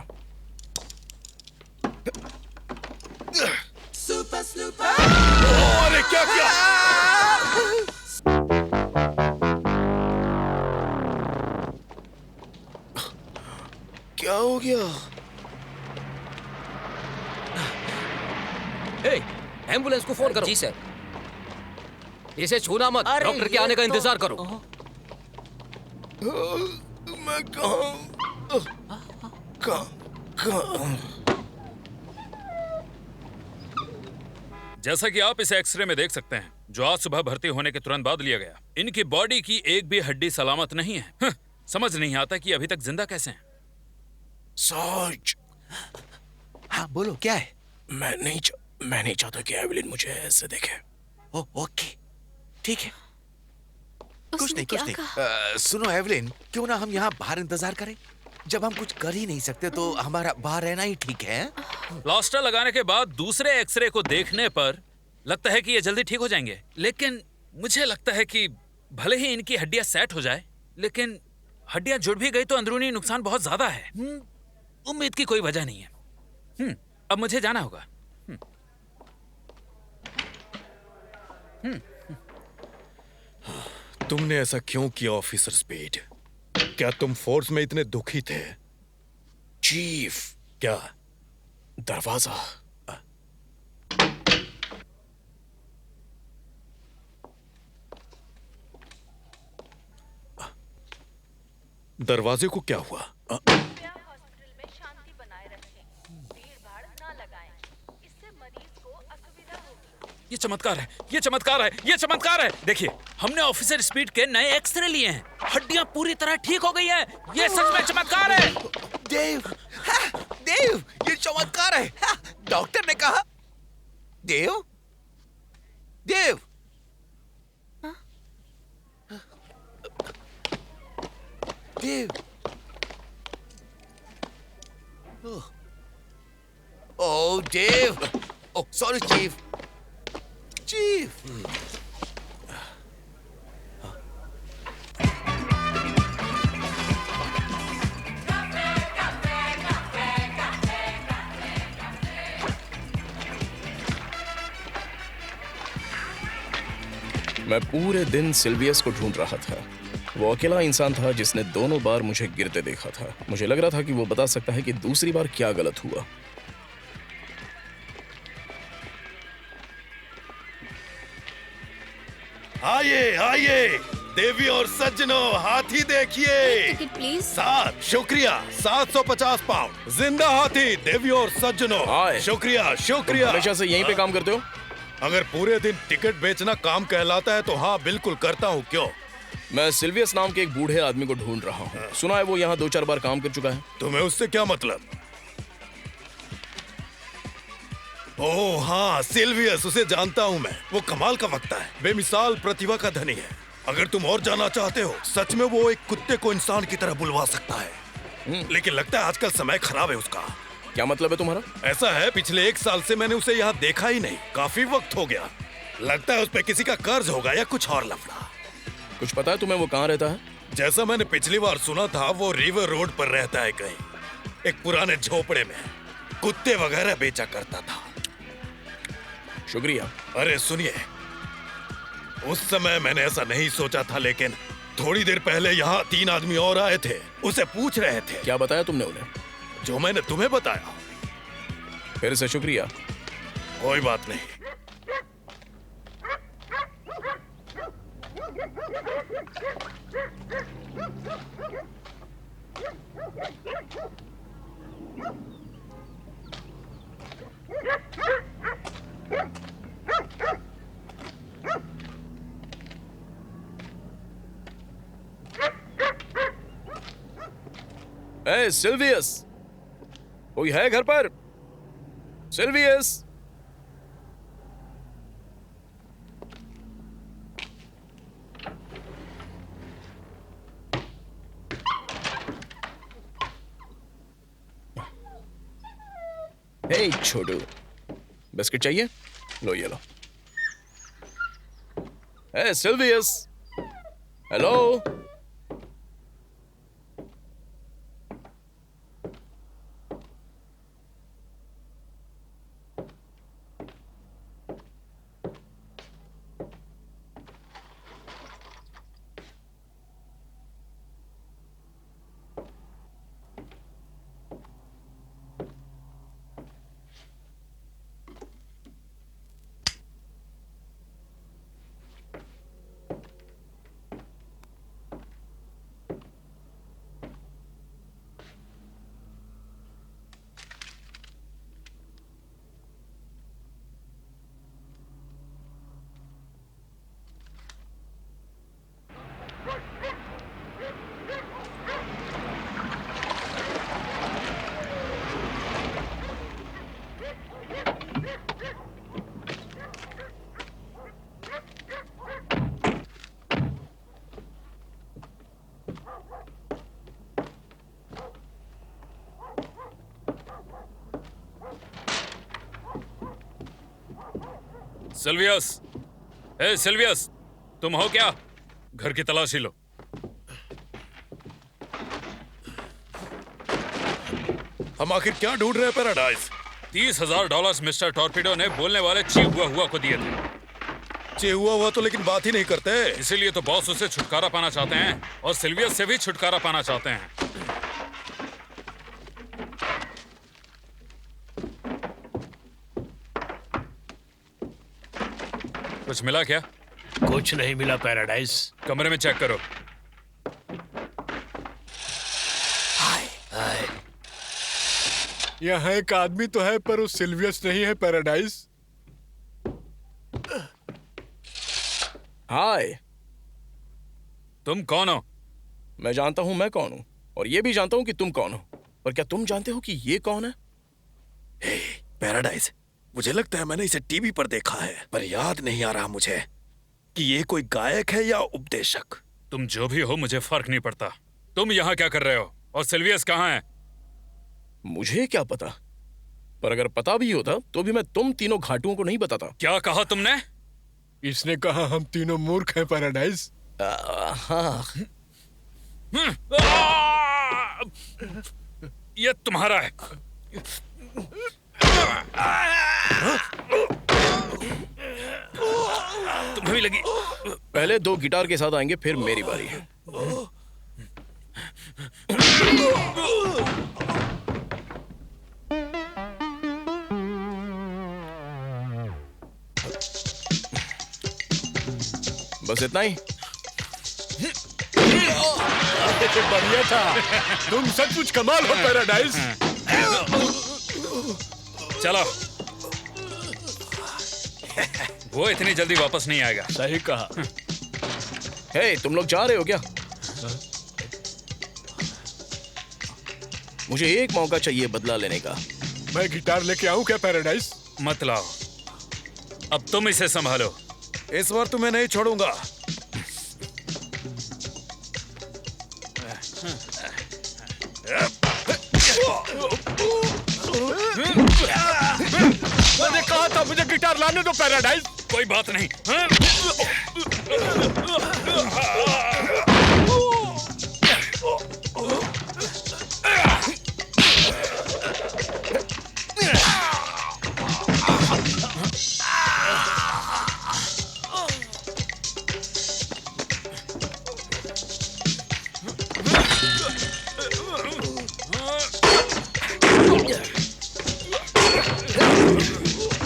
अरे क्या क्या?
क्या हो गया?
हे, एम्बुलेंस को फोन करो।
जी सर।
इसे छूना मत, डॉक्टर के आने का इंतजार करो।
मैं कहाँ?
जैसा कि आप इस एक्सरे में देख सकते हैं, जो आज सुबह भर्ती होने के तुरंत बाद लिया गया, इनकी बॉडी की एक भी हड्डी सलामत नहीं है। समझ नहीं आता कि अभी तक जिंदा कैसे हैं।
साज,
हाँ बोलो, क्या है?
मैं नहीं चाहता कि एवलिन मुझे ऐसे देखे।
ओके, ठीक है, कुछ
उसने
नहीं,
क्या
कुछ नहीं।
कहा?
सुनो एवलिन, क्यों ना हम यहाँ बाहर इंतजार करें? जब हम कुछ कर ही नहीं सकते तो हमारा बाहर रहना ही ठीक है।
प्लास्टर लगाने के बाद दूसरे एक्सरे को देखने पर लगता है कि ये जल्दी ठीक हो जाएंगे, लेकिन मुझे लगता है कि भले ही इनकी हड्डियां सेट हो जाए, लेकिन हड्डियां जुड़ भी गई तो अंदरूनी नुकसान बहुत ज्यादा है। उम्मीद की कोई वजह नहीं है। अब मुझे जाना होगा।
तुमने ऐसा क्यों किया ऑफिसर स्पीड? क्या तुम फोर्स में इतने दुखी थे?
चीफ,
क्या?
दरवाजा।
दरवाजे को क्या हुआ?
हॉस्पिटल में शांति बनाए रखें, भीड़-भाड़ ना लगाएं, इससे मरीज को असुविधा होगी।
ये चमत्कार है, ये चमत्कार है, ये चमत्कार है। देखिए, हमने ऑफिसर स्पीड के नए एक्सरे लिए हैं, हड्डियां पूरी तरह ठीक हो गई हैं। ये सच में चमत्कार है।
देव, देव, ये चमत्कार है। डॉक्टर ने कहा। देव, देव, देव। ओह देव, ओह सॉरी चीफ, चीफ।
मैं पूरे दिन सिल्वियस को ढूंढ रहा था। वो अकेला इंसान था जिसने दोनों बार मुझे गिरते देखा था। मुझे लग रहा था कि वो बता सकता है कि दूसरी बार क्या गलत हुआ।
आइए आइए देवी और सज्जनों, हाथी देखिए।
Ticket please.
7 शुक्रिया, 750 पाउंड। जिंदा हाथी देवी और सज्जनों। शुक्रिया शुक्रिया।
हमेशा से यहीं पे काम करते हो?
अगर पूरे दिन टिकट बेचना काम कहलाता है तो हाँ बिल्कुल करता हूँ। क्यों?
मैं सिल्वियस नाम के एक बूढ़े आदमी को ढूंढ रहा हूँ। सुना है वो यहाँ 2-4 बार काम कर चुका है।
तुम्हें उससे क्या मतलब? ओह हाँ, सिल्वियस, उसे जानता हूँ मैं। वो कमाल का वक्ता है, बेमिसाल प्रतिभा का धनी है। अगर तुम और जानना चाहते हो, सच में वो एक कुत्ते को इंसान की तरह बुलवा सकता है। लेकिन लगता है आजकल समय खराब है उसका।
क्या मतलब है तुम्हारा?
ऐसा है, पिछले 1 साल से मैंने उसे यहाँ देखा ही नहीं। काफी वक्त हो गया। लगता है उस पे किसी का कर्ज होगा या कुछ और लफड़ा।
कुछ पता है तुम्हें वो कहाँ रहता है?
जैसा मैंने पिछली बार सुना था, वो रिवर रोड पर रहता है कहीं, एक पुराने झोपड़े में। कुत्ते वगैरह बेचा करता था।
शुक्रिया।
अरे सुनिए, उस समय मैंने ऐसा नहीं सोचा था, लेकिन थोड़ी देर पहले यहाँ 3 आदमी और आए थे। उसे पूछ रहे थे।
क्या बताया तुमने उन्हें?
जो मैंने तुम्हें बताया।
फिर से शुक्रिया।
कोई बात नहीं।
ए सिल्वियस, कोई है घर पर? सिल्वियस। हे छोटू, बिस्किट चाहिए? लो ये लो। हे सिल्वियस, हेलो।
सिल्वियस, ए सिल्वियस, तुम हो क्या? घर की तलाशी लो।
हम आखिर क्या ढूंढ रहे हैं पैराडाइज?
$30,000 मिस्टर टॉर्पीडो ने बोलने वाले चिहुआ हुआ को दिए थे।
चिहुआ हुआ तो लेकिन बात ही नहीं करते।
इसीलिए तो बॉस उसे छुटकारा पाना चाहते हैं और सिल्वियस से भी छुटकारा पाना चाहते हैं। कुछ मिला क्या?
कुछ नहीं मिला पैराडाइज।
कमरे में चेक करो।
यहाँ एक आदमी तो है पर उस सिल्वियस नहीं है पैराडाइज।
हाय,
तुम कौन हो?
मैं जानता हूं मैं कौन हूं, और ये भी जानता हूं कि तुम कौन हो। पर क्या तुम जानते हो कि ये कौन है?
पैराडाइज, मुझे लगता है मैंने इसे टीवी पर देखा है, पर याद नहीं आ रहा मुझे कि ये कोई गायक है या उपदेशक।
तुम जो भी हो, मुझे फर्क नहीं पड़ता। तुम यहाँ क्या कर रहे हो? और सिल्वियस कहाँ है?
मुझे क्या पता, पर अगर पता भी होता तो भी मैं तुम तीनों घाटुओं को नहीं बताता।
क्या कहा तुमने?
इसने कहा हम तीनों मूर्ख हैं पैराडाइज।
हाँ।
ये तुम्हारा है। तुम्हें भी लगी?
पहले 2 गिटार के साथ आएंगे, फिर मेरी बारी है। बस इतना ही?
बढ़िया था। तुम सचमुच कमाल हो पैराडाइज।
चलो, वो इतनी जल्दी वापस नहीं आएगा।
सही कहा।
हे, तुम लोग जा रहे हो क्या? मुझे एक मौका चाहिए बदला लेने का।
मैं गिटार लेके आऊं क्या पैराडाइज?
मत लाओ, अब तुम इसे संभालो।
इस बार तुम्हें नहीं छोड़ूंगा।
मैंने कहा था मुझे गिटार लाने दो पैराडाइज।
कोई बात नहीं।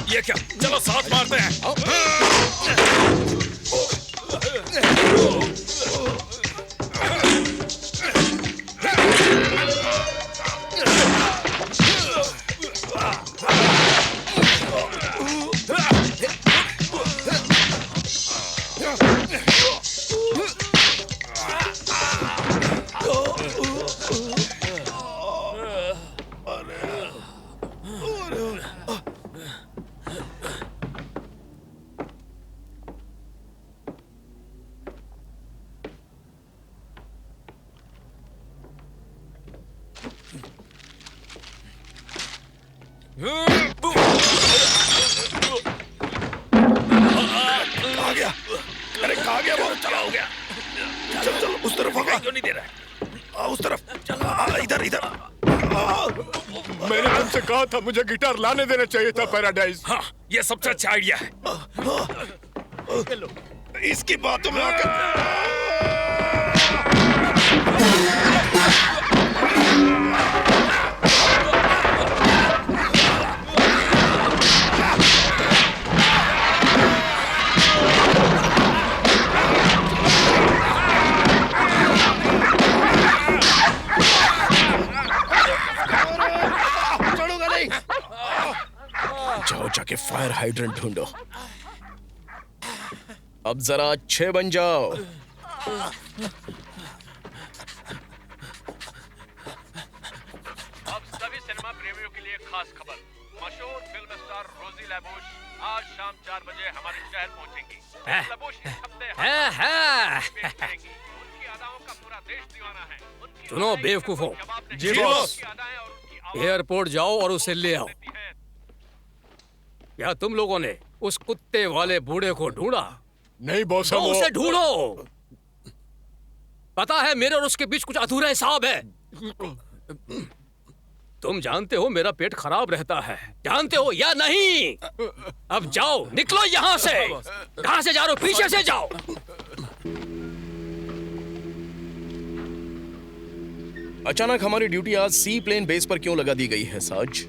ये क्या? चलो साथ मारते हैं।
कहाँ गया? अरे कहाँ गया वो?
चला हो गया।
चल चल उस तरफ होगा।
क्यों नहीं दे रहा?
उस तरफ। इधर इधर।
मैंने तुमसे कहा था मुझे गिटार लाने देना चाहिए था पैराडाइज।
हाँ, ये सबसे अच्छा आइडिया है।
इसकी बातों में आकर
जाओ जाके फायर हाइड्रेंट ढूंढो। अब जरा अच्छे बन जाओ।
अब सभी सिनेमा प्रेमियों के लिए खास खबर। मशहूर फिल्म स्टार रोजी लैबूश आज शाम 4 बजे हमारे शहर पहुंचेंगी। लैबूश इस हफ्ते उनकी अदाओं का पूरा देश दीवाना है।
सुनो बेवकूफों,
जी बॉस।
एयरपोर्ट जाओ और उसे ले आओ। क्या तुम लोगों ने उस कुत्ते वाले बूढ़े को ढूंढा?
नहीं बॉस,
तो उसे ढूंढो। पता है मेरे और उसके बीच कुछ अधूरा हिसाब है। तुम जानते हो मेरा पेट खराब रहता है, जानते हो या नहीं? अब जाओ, निकलो यहाँ से। कहाँ से जा रहे हो? पीछे से जाओ।
अचानक हमारी ड्यूटी आज सी प्लेन बेस पर क्यों लगा दी गई है साज?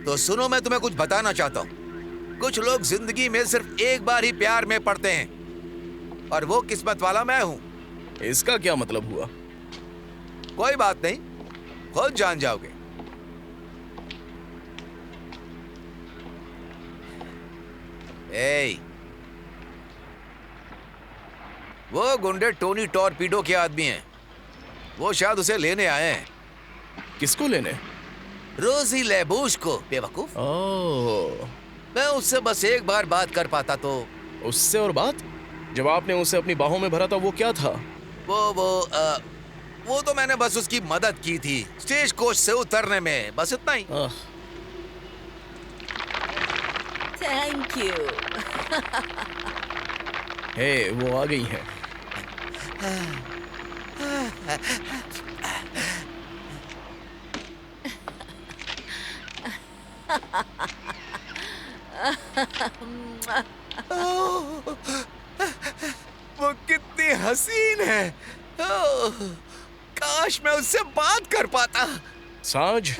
तो सुनो, मैं तुम्हें कुछ बताना चाहता हूँ। कुछ लोग जिंदगी में सिर्फ एक बार ही प्यार में पड़ते हैं, और वो किस्मत वाला मैं हूँ।
इसका क्या मतलब हुआ?
कोई बात नहीं, खुद जान जाओगे। ए, वो गुंडे टोनी टॉर्पीडो के आदमी हैं। वो शायद उसे लेने आए हैं।
किसको लेने?
रोजी लैबूश को, बेवकूफ।
ओह,
मैं उससे बस एक बार बात कर पाता तो।
उससे और बात? जब आपने उसे अपनी बाहों में भरा था वो क्या था?
वो तो मैंने बस उसकी मदद की थी स्टेज कोच से उतरने में, बस इतना ही।
Thank you.
हे, वो आ गई हैं।
वो कितनी हसीन है। काश मैं उससे बात कर पाता।
साज,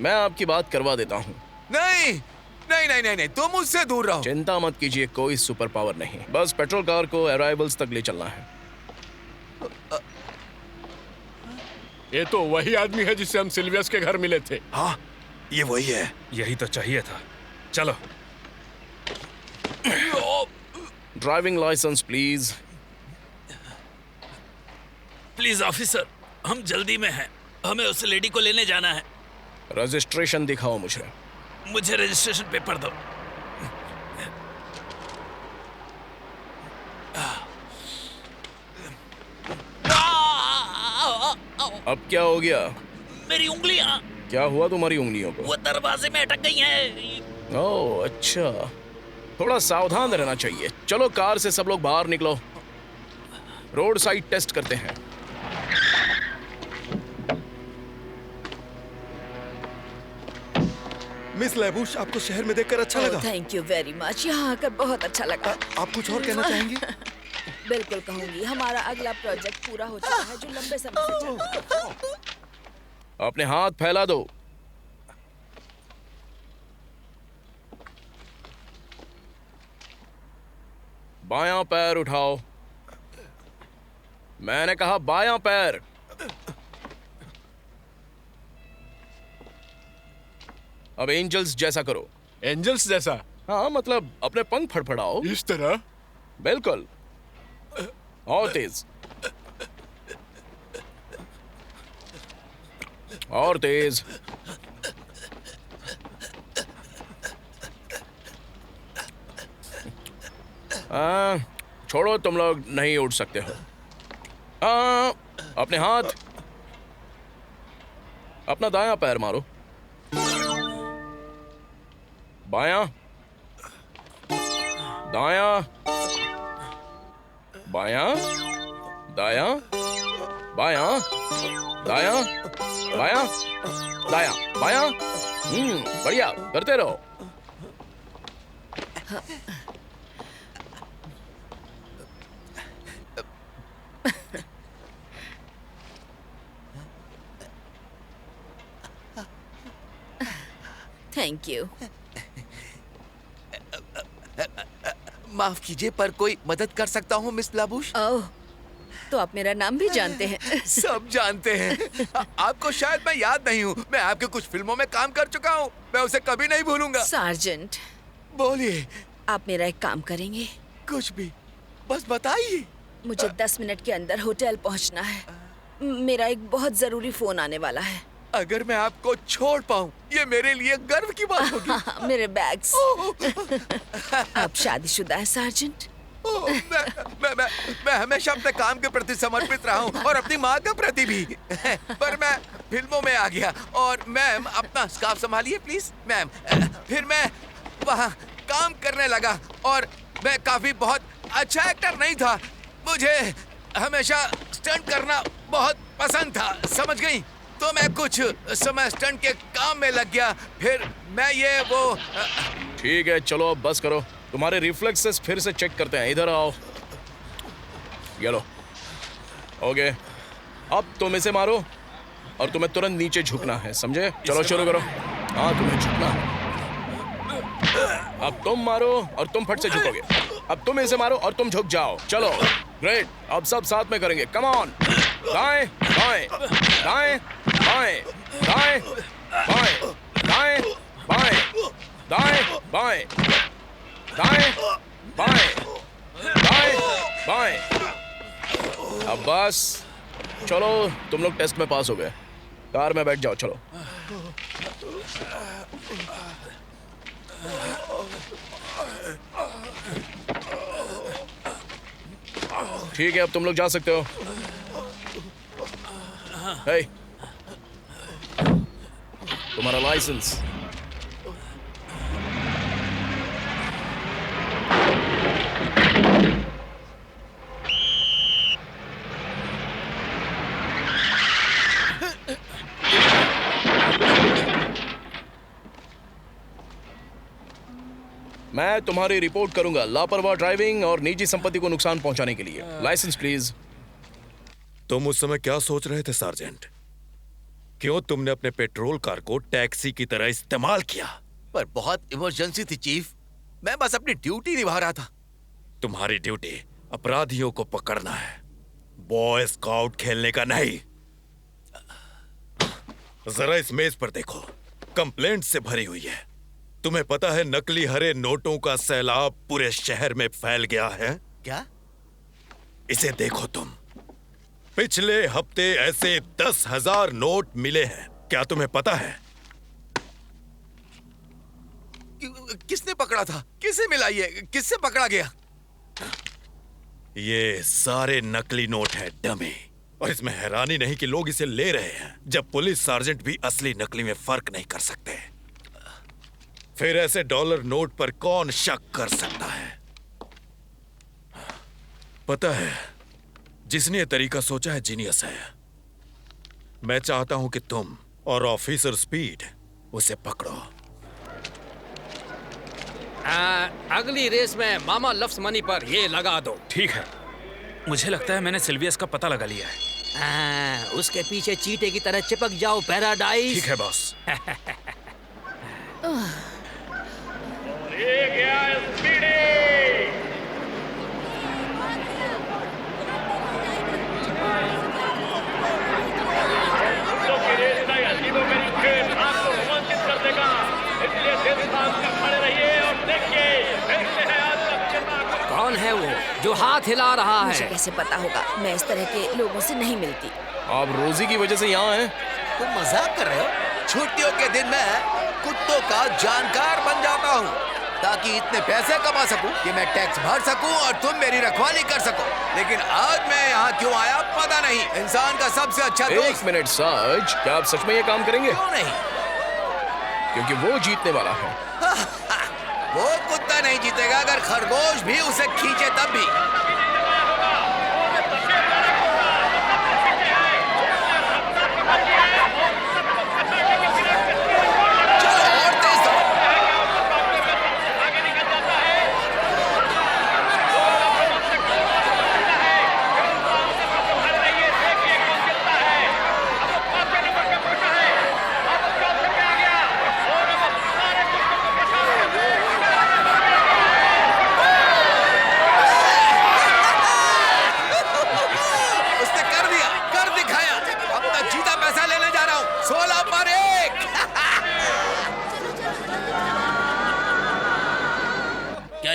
मैं आपकी बात करवा देता हूँ।
नहीं नहीं नहीं नहीं नहीं, तुम मुझसे दूर रहो।
चिंता मत कीजिए, कोई सुपर पावर नहीं, बस पेट्रोल कार को अराइवल्स तक ले चलना है।
ये तो वही आदमी है जिससे हम सिल्वियस के घर मिले थे।
हाँ, ये वही है।
यही तो चाहिए था। चलो।
Driving licence please.
Please officer, हम जल्दी में हैं, हमें उस लेडी को लेने जाना है।
रजिस्ट्रेशन दिखाओ मुझे।
मुझे रजिस्ट्रेशन पेपर दो।
अब क्या हो गया?
मेरी उंगलियां।
क्या हुआ तुम्हारी उंगलियों को?
वो दरवाजे में अटक गई हैं।
ओह अच्छा, थोड़ा सावधान रहना चाहिए। चलो कार से सब लोग बाहर निकलो, रोड साइड टेस्ट करते हैं।
मिस लैबूश, आपको शहर में देखकर अच्छा लगा?
थैंक यू वेरी मच, यहाँ आकर बहुत अच्छा लगा।
आप कुछ और कहना चाहेंगी?
बिल्कुल कहूंगी। हमारा अगला प्रोजेक्ट पूरा हो चुका है जो लंबे समय से चल रहा था।
अपने हाथ फैला दो। बायां पैर उठाओ। मैंने कहा बायां पैर। अब एंजल्स जैसा करो।
एंजल्स जैसा?
हाँ, मतलब अपने पंख फड़फड़ाओ।
इस तरह?
बिल्कुल, और तेज, और तेज। छोड़ो, तुम लोग नहीं उठ सकते हो। अपने हाथ, अपना दायां पैर मारो। बायां, दायां, बायां, दायां, बायां, दायां, बायां, दायां, बायां। बढ़िया, करते रहो।
Thank you.
माफ कीजिए, पर कोई मदद कर सकता हूँ मिस लाबूश?
ओह, तो आप मेरा नाम भी जानते हैं?
सब जानते हैं। आपको शायद मैं याद नहीं हूँ। मैं आपके कुछ फिल्मों में काम कर चुका हूँ। मैं उसे कभी नहीं भूलूंगा।
सार्जेंट,
बोलिए।
आप मेरा एक काम करेंगे?
कुछ भी, बस बताइए।
मुझे 10 मिनट के अंदर होटल पहुँचना है। मेरा एक बहुत जरूरी फोन आने वाला है।
अगर मैं आपको छोड़ पाऊँ, ये मेरे लिए गर्व की बात होगी।
मेरे बैग्स। आप शादीशुदा हैं सार्जेंट?
मैं हमेशा अपने काम के प्रति समर्पित रहा हूँ और अपनी माँ के प्रति भी। पर मैं फिल्मों में आ गया। और मैम, अपना स्कार्फ संभालिए प्लीज। मैम, फिर मैं वहाँ काम करने लगा और मैं काफी बहुत अच्छा एक्टर नहीं था। मुझे हमेशा स्टंट करना बहुत पसंद था, समझ गई? तो मैं कुछ समय स्टंट के काम में लग गया। फिर मैं ये वो
ठीक है, चलो अब बस करो। तुम्हारे रिफ्लेक्सेस फिर से चेक करते हैं। इधर आओ। ये लो। ओके, अब तुम इसे मारो और तुम्हें तुरंत नीचे झुकना है, समझे? चलो शुरू करो। हाँ, तुम्हें झुकना है। अब तुम मारो और तुम फट से झुकोगे। अब तुम इसे मारो और तुम झुक जाओ। चलो, ग्रेट। अब सब साथ में करेंगे। Come on. दाएं, बाएं, दाएं, बाएं, दाएं, बाएं, दाएं, बाएं, दाएं, बाएं, दाएं, बाएं, दाएं, बाएं। अब बस, चलो, तुम लोग टेस्ट में पास हो गए। कार में बैठ जाओ, चलो। ठीक है, अब तुम लोग जा सकते हो। हे, तुम्हारा लाइसेंस। मैं तुम्हारी रिपोर्ट करूंगा लापरवाह ड्राइविंग और निजी संपत्ति को नुकसान पहुंचाने के लिए। Licence please.
तुम उस समय क्या सोच रहे थे सार्जेंट? क्यों तुमने अपने पेट्रोल कार को टैक्सी की तरह इस्तेमाल किया?
पर बहुत इमरजेंसी थी चीफ, मैं बस अपनी ड्यूटी निभा रहा था।
तुम्हारी ड्यूटी अपराधियों को पकड़ना है, बॉय स्काउट खेलने का नहीं। जरा इस मेज पर देखो, कंप्लेंट से भरी हुई है। तुम्हें पता है नकली हरे नोटों का सैलाब पूरे शहर में फैल गया है?
क्या?
इसे देखो तुम। पिछले हफ्ते ऐसे 10,000 नोट मिले हैं। क्या तुम्हें पता है?
किसने पकड़ा था? किसे मिला ये? किससे पकड़ा गया?
ये सारे नकली नोट हैं डमी। और इसमें हैरानी नहीं कि लोग इसे ले रहे हैं, जब पुलिस सार्जेंट भी असली नकली में फर्क नहीं कर सकते। फिर ऐसे डॉलर नोट पर कौन शक कर सकता है? पता है, जिसने ये तरीका सोचा है जीनियस है। मैं चाहता हूं कि तुम और ऑफिसर स्पीड उसे पकड़ो।
अगली रेस में मामा लफ्स मनी पर ये लगा दो।
ठीक है, मुझे लगता है मैंने सिल्वियस का पता लगा लिया है।
उसके पीछे चीटे की तरह चिपक जाओ पैराडाइज।
ठीक है बॉस।
कौन है वो जो हाथ हिला रहा है?
मुझे कैसे पता होगा? मैं इस तरह के लोगों से नहीं मिलती।
आप रोजी की वजह से यहाँ हैं?
तुम मजाक कर रहे हो? छुट्टियों के दिन मैं कुत्तों का जानकार बन जाता हूँ ताकि इतने पैसे कमा सकूं कि मैं टैक्स भर सकूं और तुम मेरी रखवाली कर सको। लेकिन आज मैं यहाँ क्यों आया पता नहीं। इंसान का सबसे अच्छा दोस्त।
एक मिनट साज, क्या आप सच में ये काम करेंगे?
क्यों नहीं?
क्योंकि वो जीतने वाला है।
वो कुत्ता नहीं जीतेगा, अगर खरगोश भी उसे खींचे तब भी।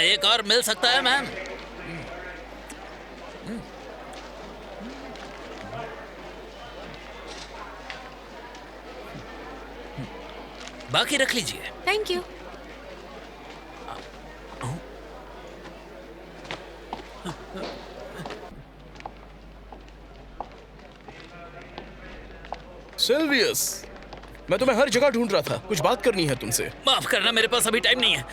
एक और मिल सकता है मैम? बाकी रख लीजिए।
Thank you.
सिल्वियस, मैं तुम्हें हर जगह ढूंढ रहा था। कुछ बात करनी है तुमसे।
माफ करना, मेरे पास अभी टाइम नहीं है।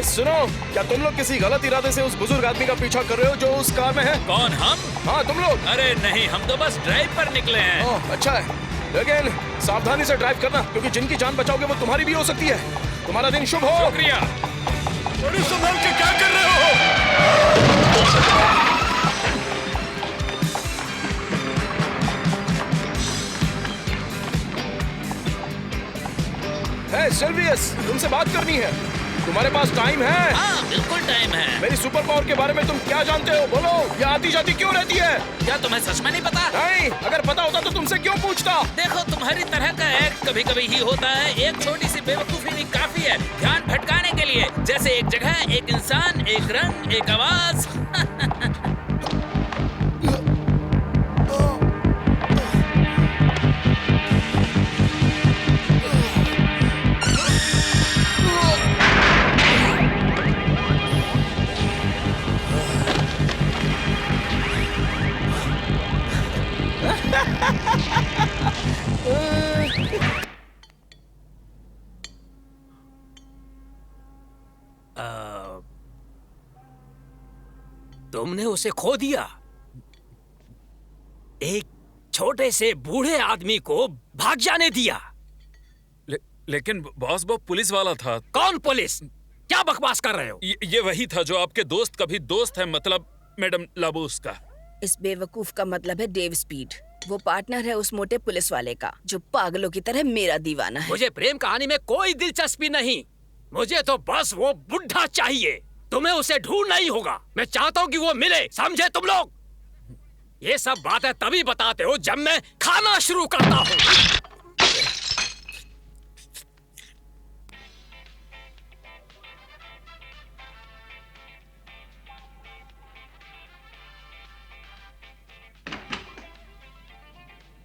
सुनो, क्या तुम लोग किसी गलत इरादे से उस बुजुर्ग आदमी का पीछा कर रहे हो जो उस कार में है?
कौन, हम?
हाँ, तुम लोग।
अरे नहीं, हम तो बस ड्राइव पर निकले हैं।
ओह, अच्छा है, लेकिन सावधानी से ड्राइव करना, क्योंकि जिनकी जान बचाओगे वो तुम्हारी भी हो सकती है। तुम्हारा दिन शुभ हो।
शुक्रिया।
बड़ी संभाल के क्या कर रहे हो?
सिल्वियस, तुमसे बात करनी है। तुम्हारे पास टाइम है?
हाँ बिल्कुल टाइम है।
मेरी सुपर पावर के बारे में तुम क्या जानते हो? बोलो, ये आती जाती क्यों रहती है?
क्या तुम्हें सच में नहीं पता?
नहीं, अगर पता होता तो तुमसे क्यों पूछता?
देखो तुम्हारी तरह का एक्ट कभी कभी ही होता है। एक छोटी सी बेवकूफी भी काफी है ध्यान भटकाने के लिए। जैसे एक जगह, एक इंसान, एक रंग, एक आवाज।
तुमने उसे खो दिया। एक छोटे से बूढ़े आदमी को भाग जाने दिया।
लेकिन बॉस, वो पुलिस वाला था।
कौन पुलिस? क्या बकवास कर रहे हो?
ये वही था जो आपके दोस्त का भी दोस्त है, मतलब मैडम लाबूस का।
इस बेवकूफ का मतलब है डेव स्पीड। वो पार्टनर है उस मोटे पुलिस वाले का जो पागलों की तरह मेरा दीवाना है।
मुझे प्रेम कहानी में कोई दिलचस्पी नहीं। मुझे तो बस वो बुढ़ा चाहिए। तुम्हें उसे ढूंढना ही होगा। मैं चाहता हूँ कि वो मिले, समझे तुम लोग? ये सब बातें तभी बताते हो जब मैं खाना शुरू करता हूँ।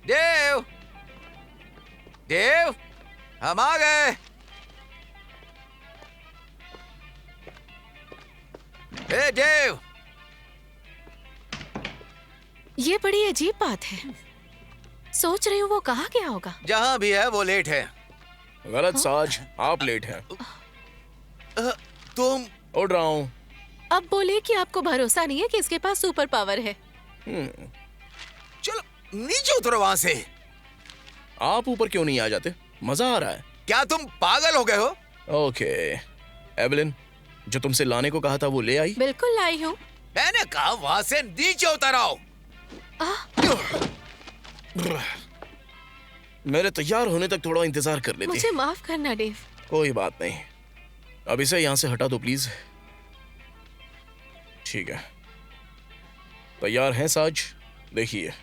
देव, देव, हम आ गए। ए देव,
ये बड़ी अजीब बात है। सोच रही हूँ वो कहाँ गया होगा।
जहाँ भी है वो लेट है।
गलत साज, आप लेट हैं।
तुम?
उड़ रहा हूँ।
अब बोले कि आपको भरोसा नहीं है कि इसके पास सुपर पावर है।
चलो नीचे उतरो वहाँ से।
आप ऊपर क्यों नहीं आ जाते? मजा आ रहा है।
क्या तुम पागल हो गए हो?
ओके, एवलिन, जो तुमसे लाने को कहा था वो ले आई?
बिल्कुल लाई हूँ।
मैंने कहा वहाँ से नीचे उतर आओ।
मेरे तैयार होने तक थोड़ा इंतजार कर लेते।
मुझे माफ करना डेव।
कोई बात नहीं, अब इसे यहाँ से हटा दो प्लीज। ठीक है, तैयार हैं साज? देखिए।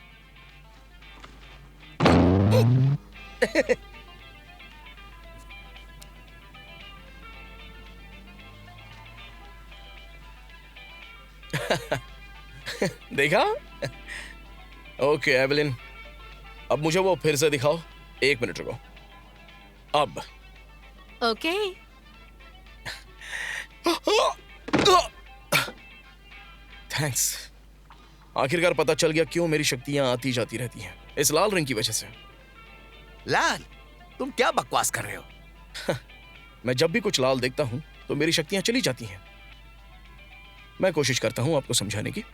देखा? ओके एवलिन, अब मुझे वो फिर से दिखाओ। 1 मिनट रुको। अब
ओके।
थैंक्स। आखिरकार पता चल गया क्यों मेरी शक्तियां आती जाती रहती हैं। इस लाल रंग की वजह से।
लाल? तुम क्या बकवास कर रहे हो?
मैं जब भी कुछ लाल देखता हूं तो मेरी शक्तियां चली जाती हैं। मैं कोशिश करता हूं आपको समझाने की।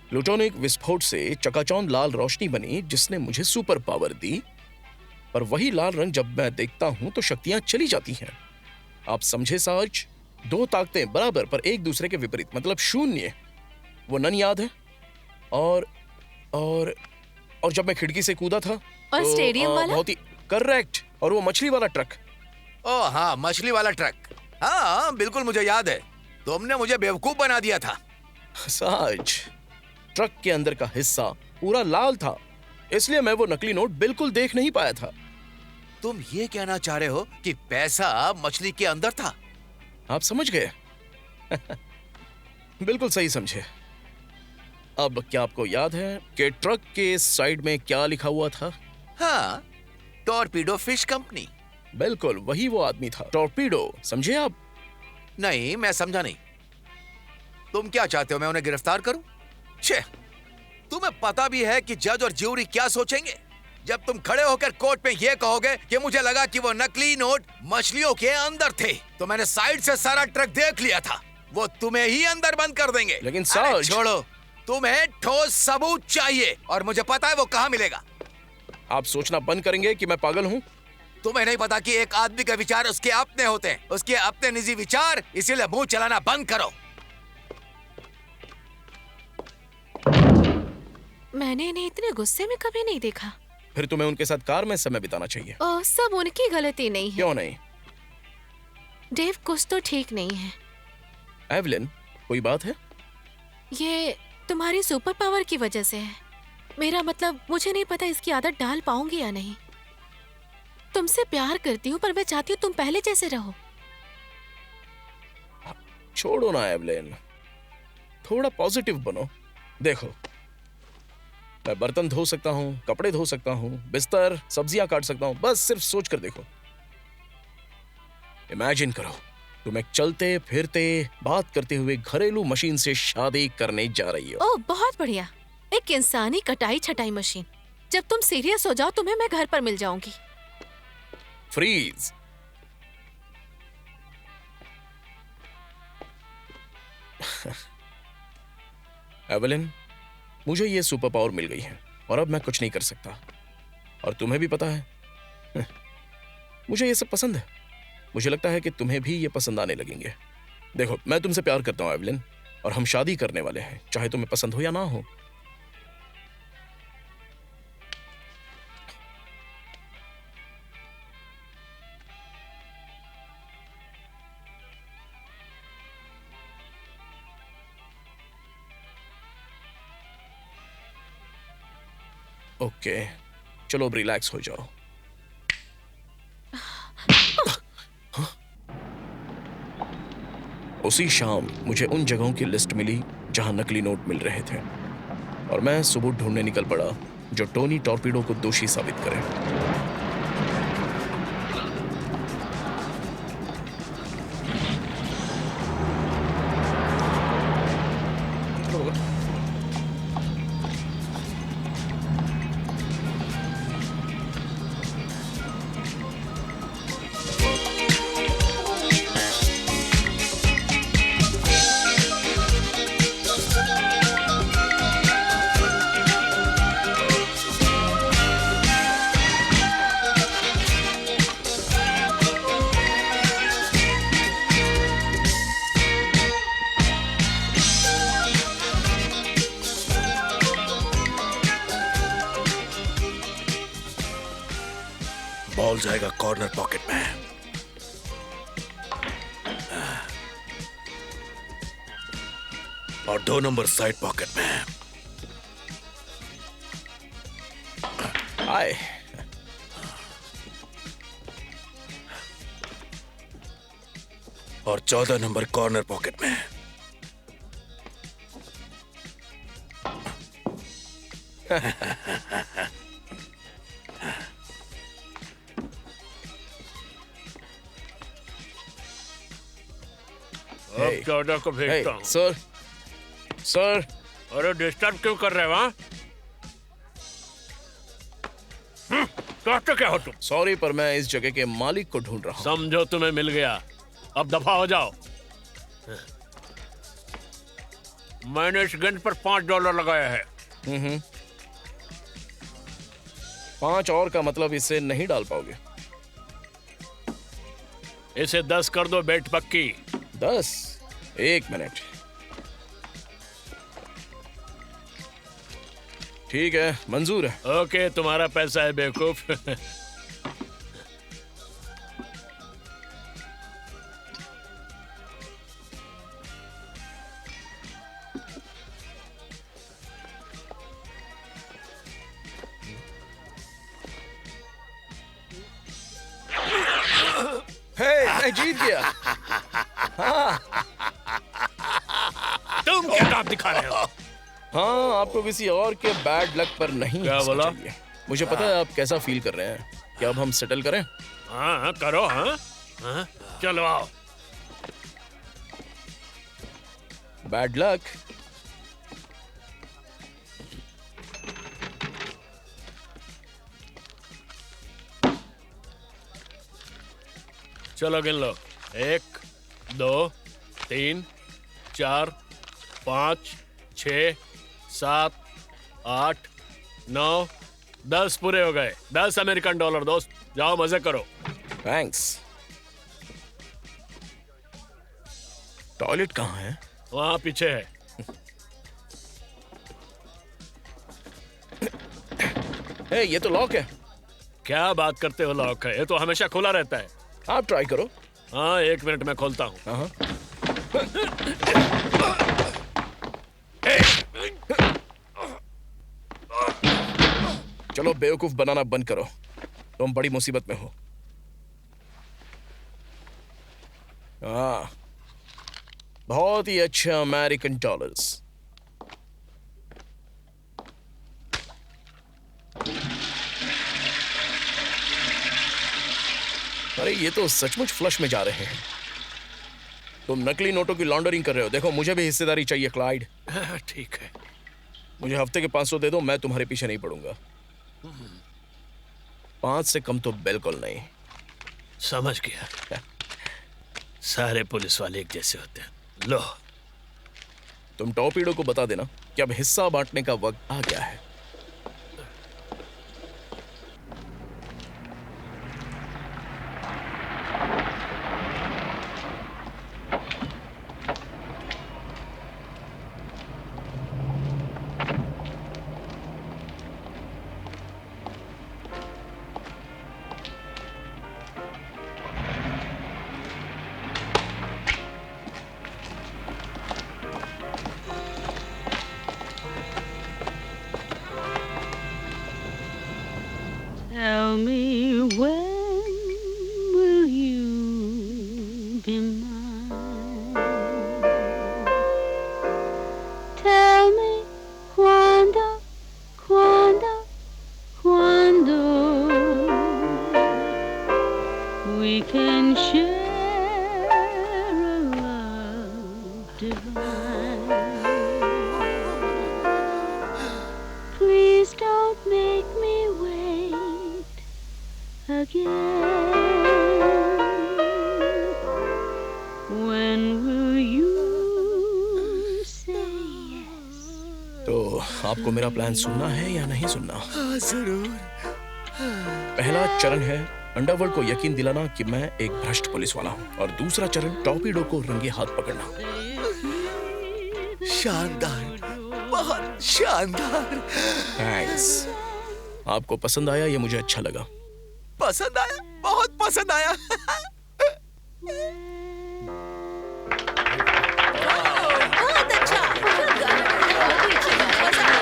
प्लूटोनिक विस्फोट से चकाचौंध लाल रोशनी बनी जिसने मुझे सुपर पावर दी, पर वही लाल रंग जब मैं देखता हूं तो शक्तियां चली जाती हैं। आप समझे साज? 2 ताकतें बराबर पर एक दूसरे के विपरीत, मतलब शून्य। वो नन याद है? और जब मैं खिड़की से कूदा था
और
तो,
स्टेडियम वाला?
बहुत ही करेक्ट। और वो मछली वाला ट्रक।
ओह हाँ, मछली वाला ट्रक। हाँ बिल्कुल मुझे याद है। तुमने मुझे बेवकूफ बना दिया था।
साज, ट्रक के अंदर का हिस्सा पूरा लाल था, इसलिए मैं वो नकली नोट बिल्कुल देख नहीं पाया था।
तुम ये कहना चाह रहे हो कि पैसा मछली के अंदर था?
आप समझ गए। बिल्कुल सही समझे। अब क्या आपको याद है कि ट्रक के साइड में क्या लिखा हुआ था?
हाँ, टॉर्पीडो फिश कंपनी।
बिल्कुल वही वो आदमी था, टॉर्पीडो। समझे आप?
नहीं, मैं समझा नहीं। तुम क्या चाहते हो, मैं उन्हें गिरफ्तार करूं? छे, तुम्हें पता भी है कि जज और ज्यूरी क्या सोचेंगे जब तुम खड़े होकर कोर्ट में ये कहोगे कि मुझे लगा कि वो नकली नोट मछलियों के अंदर थे, तो मैंने साइड से सारा ट्रक देख लिया था। वो तुम्हें ही अंदर बंद कर देंगे।
लेकिन साज,
छोड़ो, तुम्हें ठोस सबूत चाहिए और मुझे पता है वो कहाँ मिलेगा।
आप सोचना बंद करेंगे कि मैं पागल हूँ?
तुम्हें नहीं पता कि एक आदमी के विचार उसके अपने होते हैं, उसके अपने निजी विचार, इसीलिए मुंह चलाना बंद करो।
मैंने इन्हें इतने गुस्से में कभी नहीं देखा।
फिर तुम्हें उनके साथ कार में समय बिताना चाहिए।
सब उनकी गलती नहीं है।
क्यों नहीं?
डेव, कुछ तो ठीक नहीं है।
एवलिन, कोई बात है?
ये तुम्हारी सुपर पावर की वजह से है। मेरा मतलब, मुझे नहीं पता इसकी आदत डाल पाऊंगी या नहीं। तुमसे प्यार करती हूँ, पर मैं चाहती हूँ तुम पहले जैसे रहो।
छोड़ो ना एवलिन, थोड़ा पॉजिटिव बनो। देखो, मैं बर्तन धो सकता हूँ, कपड़े धो सकता हूँ, बिस्तर, सब्जियां काट सकता हूँ। बस सिर्फ सोच कर देखो। इमेजिन करो, तुम एक चलते फिरते बात करते हुए घरेलू मशीन से शादी करने जा रही हो।
ओह, बहुत बढ़िया। एक इंसानी कटाई छटाई मशीन। जब तुम सीरियस हो जाओ, तुम्हें मैं घर पर मिल जाऊंगी।
फ्रीज। एवलिन, मुझे ये सुपर पावर मिल गई है और अब मैं कुछ नहीं कर सकता। और तुम्हें भी पता है, मुझे ये सब पसंद है। मुझे लगता है कि तुम्हें भी ये पसंद आने लगेंगे। देखो, मैं तुमसे प्यार करता हूं एवलिन, और हम शादी करने वाले हैं, चाहे तुम्हें पसंद हो या ना हो। ओके, चलो अब रिलैक्स हो जाओ। उसी शाम मुझे उन जगहों की लिस्ट मिली जहां नकली नोट मिल रहे थे, और मैं सबूत ढूंढने निकल पड़ा जो टोनी टॉर्पीडो को दोषी साबित करे।
बॉल जाएगा कॉर्नर पॉकेट में। और 2 नंबर साइड पॉकेट में।
आए।
और 14 नंबर कॉर्नर पॉकेट में।
अब 14 को भेजता हूँ।
Sir, sir.
अरे डिस्टर्ब क्यों कर रहे हो? वहाँ कहते क्या हो तुम?
सॉरी, पर मैं इस जगह के मालिक को ढूंढ रहा हूँ।
समझो तुम्हें मिल गया, अब दफा हो जाओ। मैंने इस गन पर $5 लगाया है।
5 और का मतलब इसे नहीं डाल पाओगे।
इसे 10 कर दो, बेट पक्की।
10? 1 मिनट। ठीक है, मंजूर है।
ओके, तुम्हारा पैसा है बेवकूफ।
मैं जीत गया। हाँ।
तुम क्या काम दिखा रहे हो?
हाँ, आपको किसी और के बैड लक पर नहीं
क्या
हंसना
बोला?
चाहिए। मुझे पता है आप कैसा फील कर रहे हैं। क्या अब हम सेटल करें?
हाँ करो। हाँ चलो आओ।
Bad luck.
चलो गिन लो। 1 2 3 4 5 6 7 8 9 10 पूरे हो गए। $10 अमेरिकन दोस्त। जाओ मजे करो।
थैंक्स। टॉयलेट कहाँ है?
वहाँ पीछे है।
ये तो लॉक है।
क्या बात करते हो? लॉक है? ये तो हमेशा खुला रहता है।
आप ट्राई करो।
हाँ 1 मिनट में खोलता हूँ।
हाँ चलो बेवकूफ बनाना बंद करो, तुम बड़ी मुसीबत में हो। हाँ बहुत ही अच्छा अमेरिकन डॉलर्स। अरे ये तो सचमुच फ्लश में जा रहे हैं। तुम नकली नोटों की लॉन्ड्रिंग कर रहे हो। देखो मुझे भी हिस्सेदारी चाहिए क्लाइड।
ठीक है,
मुझे हफ्ते के 500 दे दो, मैं तुम्हारे पीछे नहीं पड़ूंगा। 5 से कम तो बिल्कुल नहीं।
समझ गया। सारे पुलिस वाले एक जैसे होते हैं। लो
तुम टॉर्पीडो को बता देना कि अब हिस्सा बांटने का वक्त आ गया है।
Tell me when will you be mine? Tell me quando, quando, quando we can share a love divine. Please don't make me wait again. When will you say yes?
तो आपको मेरा प्लान सुनना है या नहीं सुनना?
जरूर।
पहला चरण है अंडरवर्ल्ड को यकीन दिलाना कि मैं एक भ्रष्ट पुलिस वाला हूँ, और दूसरा चरण टॉर्पीडो को रंगे हाथ पकड़ना।
शानदार, बहुत शानदार।
थैंक्स। आपको पसंद आया? ये मुझे अच्छा लगा।
पसंद आया, बहुत पसंद आया।
बहुत अच्छा, बहुत गाना, बहुत ही अच्छा गाना।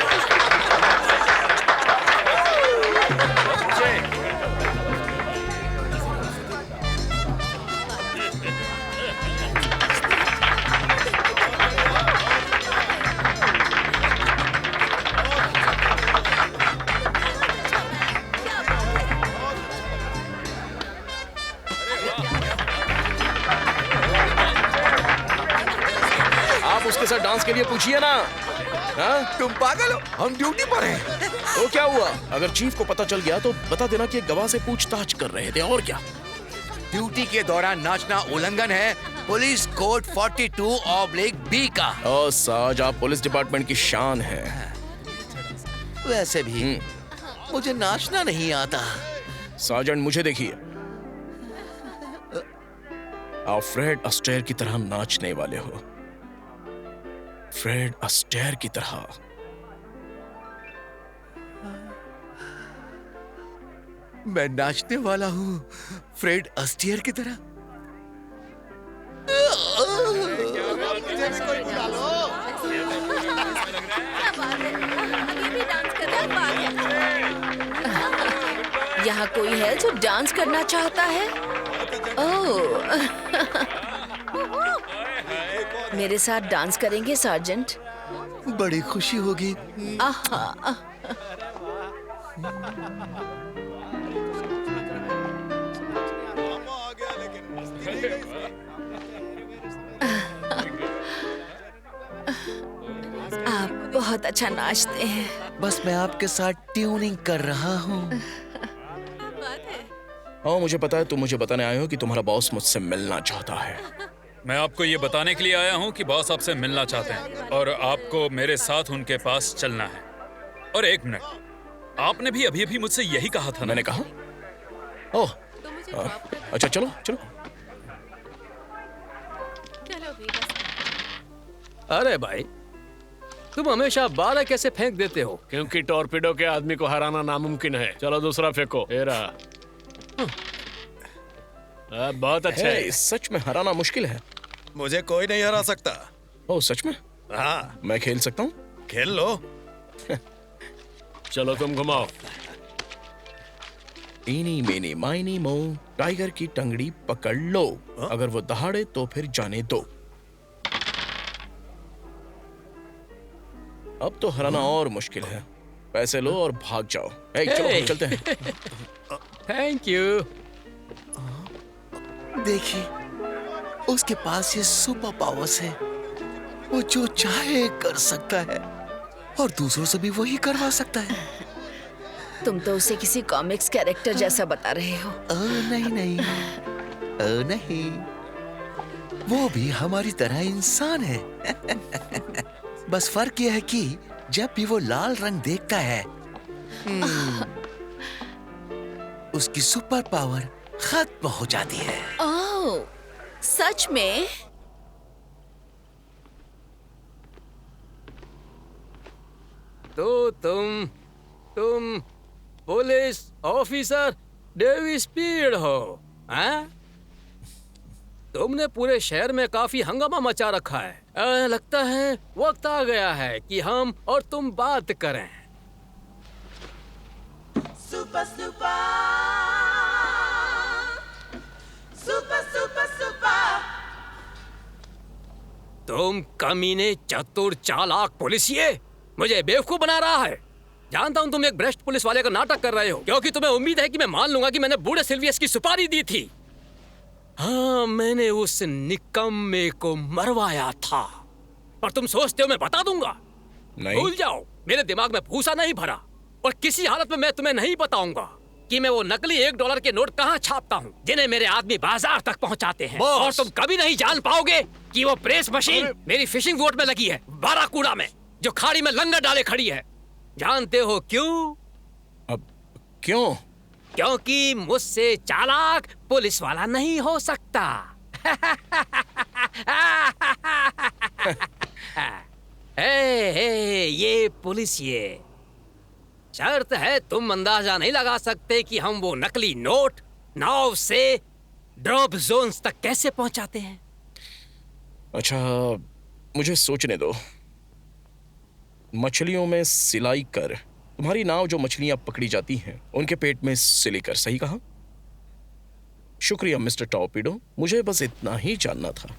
आप उसके साथ डांस के लिए पूछिए ना। हाँ?
तुम पागल हो, हम ड्यूटी पर हैं।
तो क्या हुआ? अगर चीफ को पता चल गया तो बता देना कि एक गवाह से पूछताछ कर रहे थे, और क्या।
ड्यूटी के दौरान नाचना उल्लंघन है, पुलिस कोड 42/B का।
ओ साज, आप पुलिस डिपार्टमेंट की शान है।
वैसे भी मुझे नाचना नहीं आता।
सार्जेंट मुझे देखिए, आप फ्रेड अस्टेयर की तरह नाचने वाले हो। फ्रेड अस्टेयर की तरह।
मैं नाचने वाला हूँ फ्रेड अस्टियर की तरह।
यहाँ कोई है जो डांस करना चाहता है? ओह, मेरे साथ डांस करेंगे सार्जेंट?
बड़ी खुशी होगी।
आहा। आप बहुत अच्छा नाचते हैं।
बस मैं आपके साथ ट्यूनिंग कर रहा हूँ।
हाँ मुझे पता है, तुम मुझे बताने आए हो कि तुम्हारा बॉस मुझसे मिलना चाहता है।
मैं आपको ये बताने के लिए आया हूँ कि बॉस आपसे मिलना चाहते हैं और आपको मेरे साथ उनके पास चलना है। और 1 मिनट, आपने भी अभी मुझसे यही कहा था।
मैंने कहा? ओह, अच्छा चलो चलो।
अरे भाई, तुम हमेशा बारह कैसे फेंक देते हो?
क्योंकि टॉर्पीडो के आदमी को हराना नामुमकिन है। चलो दूसरा फेंको। बहुत अच्छा है।
सच में हराना मुश्किल है।
मुझे कोई नहीं हरा सकता।
ओह सच में?
हाँ।
मैं खेल सकता हूँ?
खेल लो।
चलो तुम घुमाओ।
इनी मेनी माइनी मो, टाइगर की टंगड़ी पकड़ लो। अगर वो दहाड़े तो फिर जाने दो। अब तो हराना और मुश्किल है। पैसे लो और भाग जाओ। चलो हम चलते हैं।
Thank you.
देखिए, उसके पास ये सुपर पावर्स है। वो जो चाहे कर सकता है और दूसरों से भी वही करवा सकता है।
तुम तो उसे किसी कॉमिक्स कैरेक्टर जैसा बता रहे हो।
नहीं नहीं, नहीं, वो भी हमारी तरह इंसान है। बस फर्क यह है कि जब भी वो लाल रंग देखता है, उसकी सुपर पावर खत्म हो जाती है।
ओह, सच में?
तो तुम पुलिस ऑफिसर डेविड स्पीड हो, हैं? तुमने पूरे शहर में काफी हंगामा मचा रखा है। लगता है वक्त आ गया है कि हम और तुम बात करें।
Super super super super super.
तुम कमीने चतुर चालाक पुलिसिए मुझे बेवकूफ बना रहा है। जानता हूं तुम एक भ्रष्ट पुलिस वाले का नाटक कर रहे हो, क्योंकि तुम्हें उम्मीद है कि मैं मान लूंगा कि मैंने बूढ़े सिल्वियस की सुपारी दी थी। हाँ, मैंने उस निकम्मे को मरवाया था। और तुम सोचते हो मैं बता दूंगा?
नहीं।
भूल जाओ, मेरे दिमाग में भूसा नहीं भरा। और किसी हालत में मैं तुम्हें नहीं बताऊंगा कि मैं वो नकली $1 के नोट कहाँ छापता हूँ, जिन्हें मेरे आदमी बाजार तक पहुँचाते हैं। और तुम कभी नहीं जान पाओगे कि वो प्रेस मशीन मेरी फिशिंग बोट में लगी है, बाराकूड़ा में, जो खाड़ी में लंगर डाले खड़ी है। जानते हो क्यों?
अब क्यों?
क्योंकि मुझसे चालाक पुलिस वाला नहीं हो सकता। ये पुलिस, ये शर्त है तुम अंदाजा नहीं लगा सकते कि हम वो नकली नोट नाव से ड्रॉप जोन्स तक कैसे पहुंचाते हैं।
अच्छा, मुझे सोचने दो। मछलियों में सिलाई कर, तुम्हारी नाव जो मछलियां पकड़ी जाती हैं उनके पेट में सिली कर, सही कहा? शुक्रिया मिस्टर टॉर्पीडो, मुझे बस इतना ही जानना था।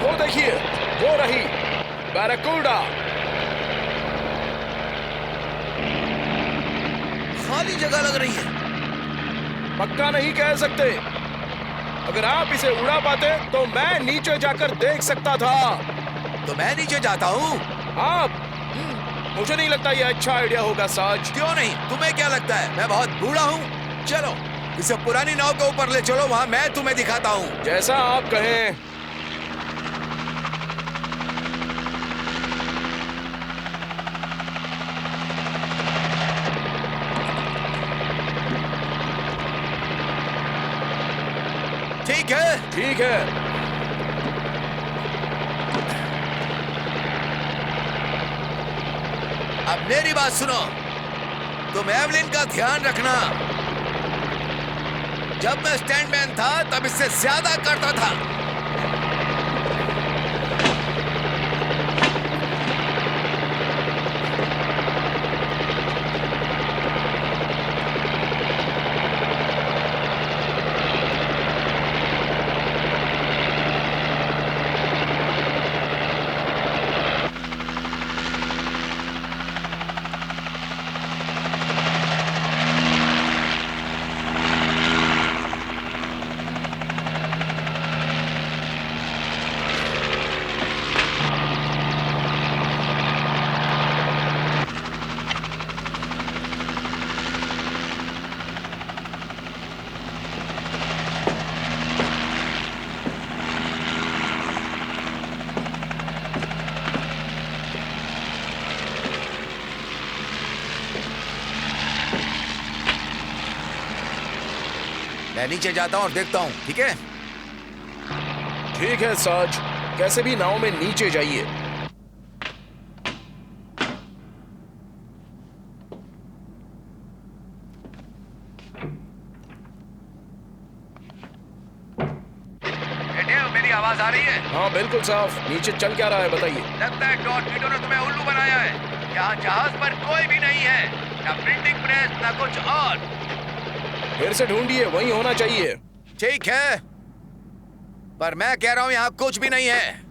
वो देखिए, वो रही बैराकूडा।
खाली जगह लग रही है।
पक्का नहीं कह सकते। अगर आप इसे उड़ा पाते तो मैं नीचे जाकर देख सकता था।
तो मैं नीचे जाता हूँ।
आप? मुझे नहीं लगता ये अच्छा आइडिया होगा साज।
क्यों नहीं? तुम्हें क्या लगता है मैं बहुत बूढ़ा हूँ? चलो इसे पुरानी नाव के ऊपर ले चलो, वहाँ मैं तुम्हें दिखाता हूँ।
जैसा आप कहें।
ठीक है,
ठीक है।
अब मेरी बात सुनो। तुम एवलिन का ध्यान रखना। जब मैं स्टैंडमैन था तब इससे ज्यादा करता था। मैं नीचे जाता हूँ और देखता हूँ, ठीक है?
ठीक है साज, कैसे भी नाव में नीचे जाइए।
आवाज आ रही है?
हाँ बिल्कुल साफ। नीचे चल क्या रहा है बताइए।
लगता है टॉर्पीडो ने तुम्हें उल्लू बनाया है। यहाँ जहाज पर कोई भी नहीं है, ना प्रिंटिंग प्रेस, ना कुछ और।
फिर से ढूंढिए, वही होना चाहिए।
ठीक है, पर मैं कह रहा हूँ यहाँ कुछ भी नहीं है।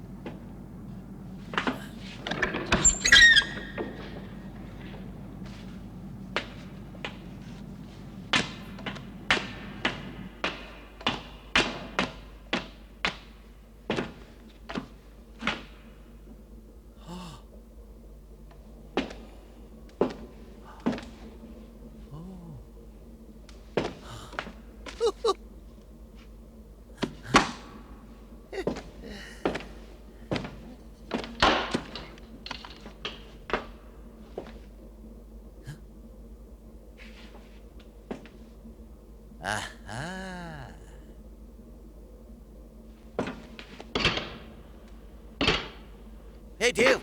हे देव,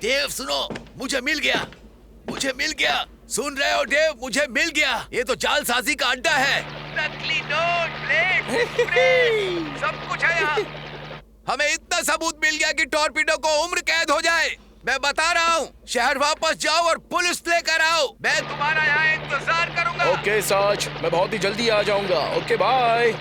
देव सुनो, मुझे मिल गया, मुझे मिल गया। सुन रहे हो देव, मुझे मिल गया। ये तो जालसाजी का अड्डा है। नकली नोट, प्लेट, सब कुछ है यहाँ। हमें इतना सबूत मिल गया कि टॉर्पीडो को उम्र कैद हो जाए। मैं बता रहा हूँ, शहर वापस जाओ और पुलिस लेकर आओ। मैं तुम्हारा यहाँ इंतजार करूंगा।
ओके साज, मैं बहुत ही जल्दी आ जाऊंगा। Okay bye.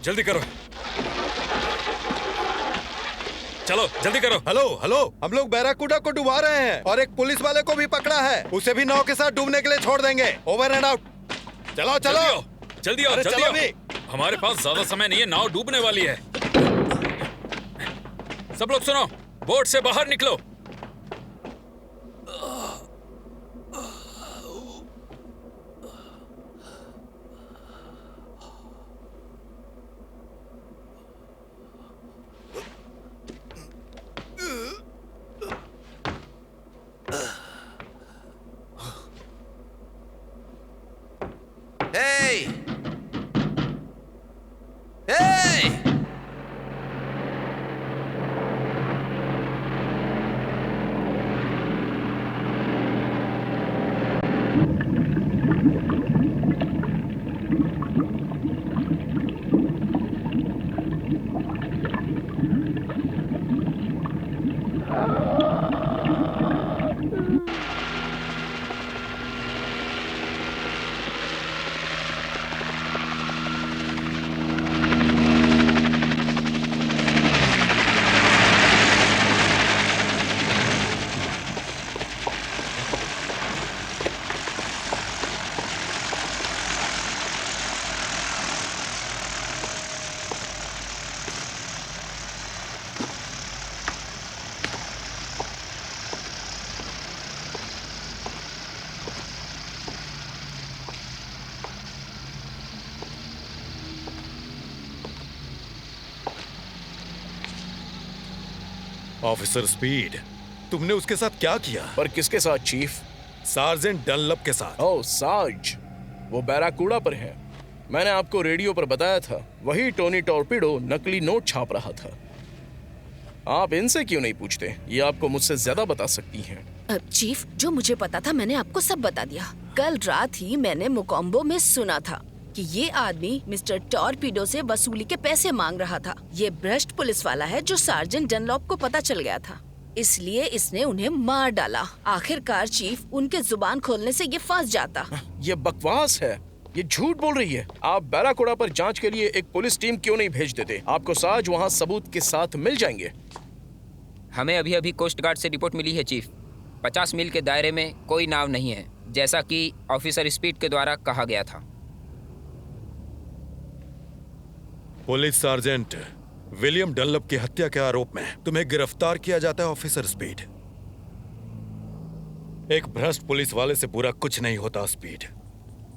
जल्दी करो, चलो जल्दी करो।
हेलो हेलो, हम लोग बैराकूडा को डुबा रहे हैं और एक पुलिस वाले को भी पकड़ा है। उसे भी नाव के साथ डूबने के लिए छोड़ देंगे। Over and out. चलो चलो
जल्दी आओ, जल्दी आओ। हमारे पास ज्यादा समय नहीं है, नाव डूबने वाली है। सब लोग सुनो, बोट से बाहर निकलो।
Hey! Hey!
ऑफिसर स्पीड, तुमने उसके साथ क्या किया?
पर किसके साथ चीफ?
सार्जेंट डनलप के साथ।
ओह सार्ज, वो बैराकूडा पर है। मैंने आपको रेडियो पर बताया था, वही टोनी टॉर्पीडो नकली नोट छाप रहा था। आप इनसे क्यों नहीं पूछते? ये आपको मुझसे ज्यादा बता सकती हैं।
चीफ, जो मुझे पता था मैंने आपको सब बता दिया। कल रात ही मैंने मुकोम्बो में सुना था कि ये आदमी मिस्टर टॉर्पीडो से वसूली के पैसे मांग रहा था। ये भ्रष्ट पुलिस वाला है जो सार्जेंट डनलॉप को पता चल गया था, इसलिए इसने उन्हें मार डाला। आखिरकार चीफ, उनके जुबान खोलने से ये फंस जाता।
ये बकवास है, ये झूठ बोल रही है। आप बैराकूडा पर जांच के लिए एक पुलिस टीम क्यों नहीं भेज देते? आपको साज वहाँ सबूत के साथ मिल जाएंगे।
हमें अभी अभी कोस्ट गार्ड से रिपोर्ट मिली है चीफ। 50 मील के दायरे में कोई नाव नहीं है, जैसा कि ऑफिसर स्पीड के द्वारा कहा गया था।
पुलिस सार्जेंट विलियम डनलप की हत्या के आरोप में तुम्हें गिरफ्तार किया जाता है ऑफिसर स्पीड। एक भ्रष्ट पुलिस वाले से बुरा कुछ नहीं होता स्पीड।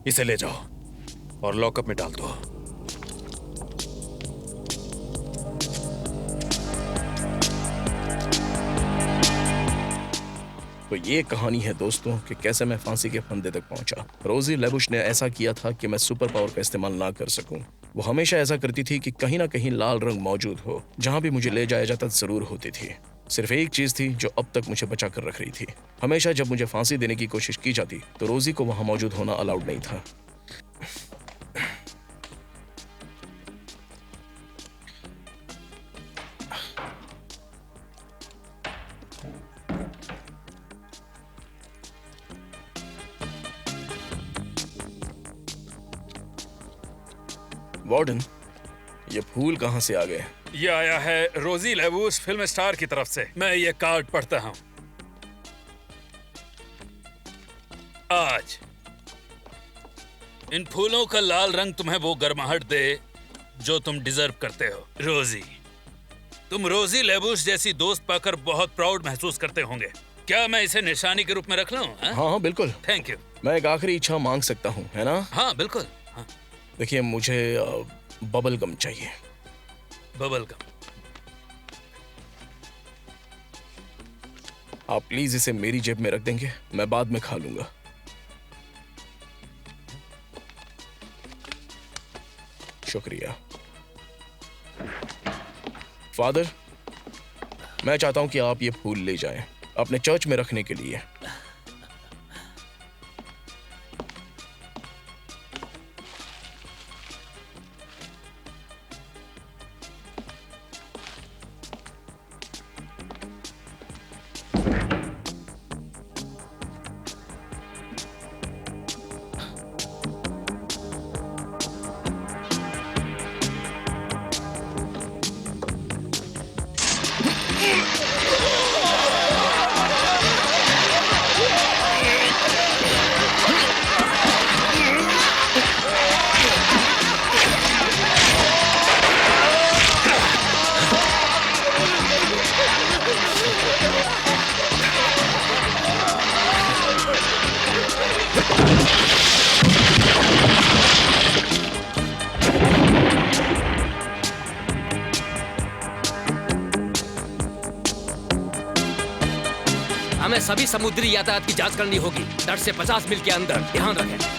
इसे ले जाओ और लॉकअप में डाल दो।
तो ये कहानी है दोस्तों कि कैसे मैं फांसी के फंदे तक पहुंचा। रोजी लेबुश ने ऐसा किया था कि मैं सुपर पावर का इस्तेमाल ना कर सकूं। वो हमेशा ऐसा करती थी कि कहीं ना कहीं लाल रंग मौजूद हो। जहां भी मुझे ले जाया जाता जरूर होती थी। सिर्फ एक चीज थी जो अब तक मुझे बचा कर रख रही थी। हमेशा जब मुझे फांसी देने की कोशिश की जाती तो रोजी को वहां मौजूद होना अलाउड नहीं था। वार्डन, ये फूल कहां से आ गए?
ये आया है रोजी लेबुश फिल्म स्टार की तरफ से। मैं ये कार्ड पढ़ता हूं। आज इन फूलों का लाल रंग तुम्हें वो गर्माहट दे जो तुम डिजर्व करते हो। रोजी, तुम रोजी लेबुश जैसी दोस्त पाकर बहुत प्राउड महसूस करते होंगे। क्या मैं इसे निशानी के रूप में रख लूं?
हाँ, बिल्कुल।
Thank you.
मैं एक आखिरी इच्छा मांग सकता हूँ, है ना?
हाँ, बिल्कुल। हाँ।
देखिए, मुझे बबल गम चाहिए।
Bubble gum?
आप प्लीज इसे मेरी जेब में रख देंगे? मैं बाद में खा लूंगा। शुक्रिया। फादर, मैं चाहता हूं कि आप ये फूल ले जाएं अपने चर्च में रखने के लिए।
हमें सभी समुद्री यातायात की जांच करनी होगी। तट से 50 मील के अंदर। ध्यान रखें।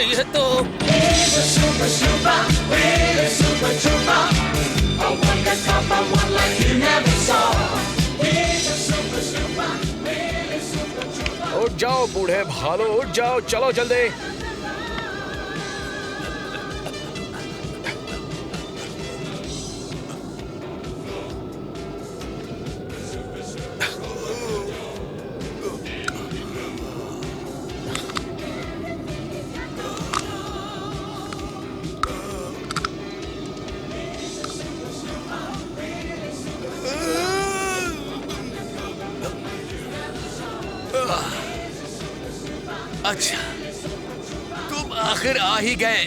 ये तो
उठ जाओ बूढ़े भालो, उठ जाओ, चलो जल्दी।
अच्छा, तुम आखिर आ ही गए।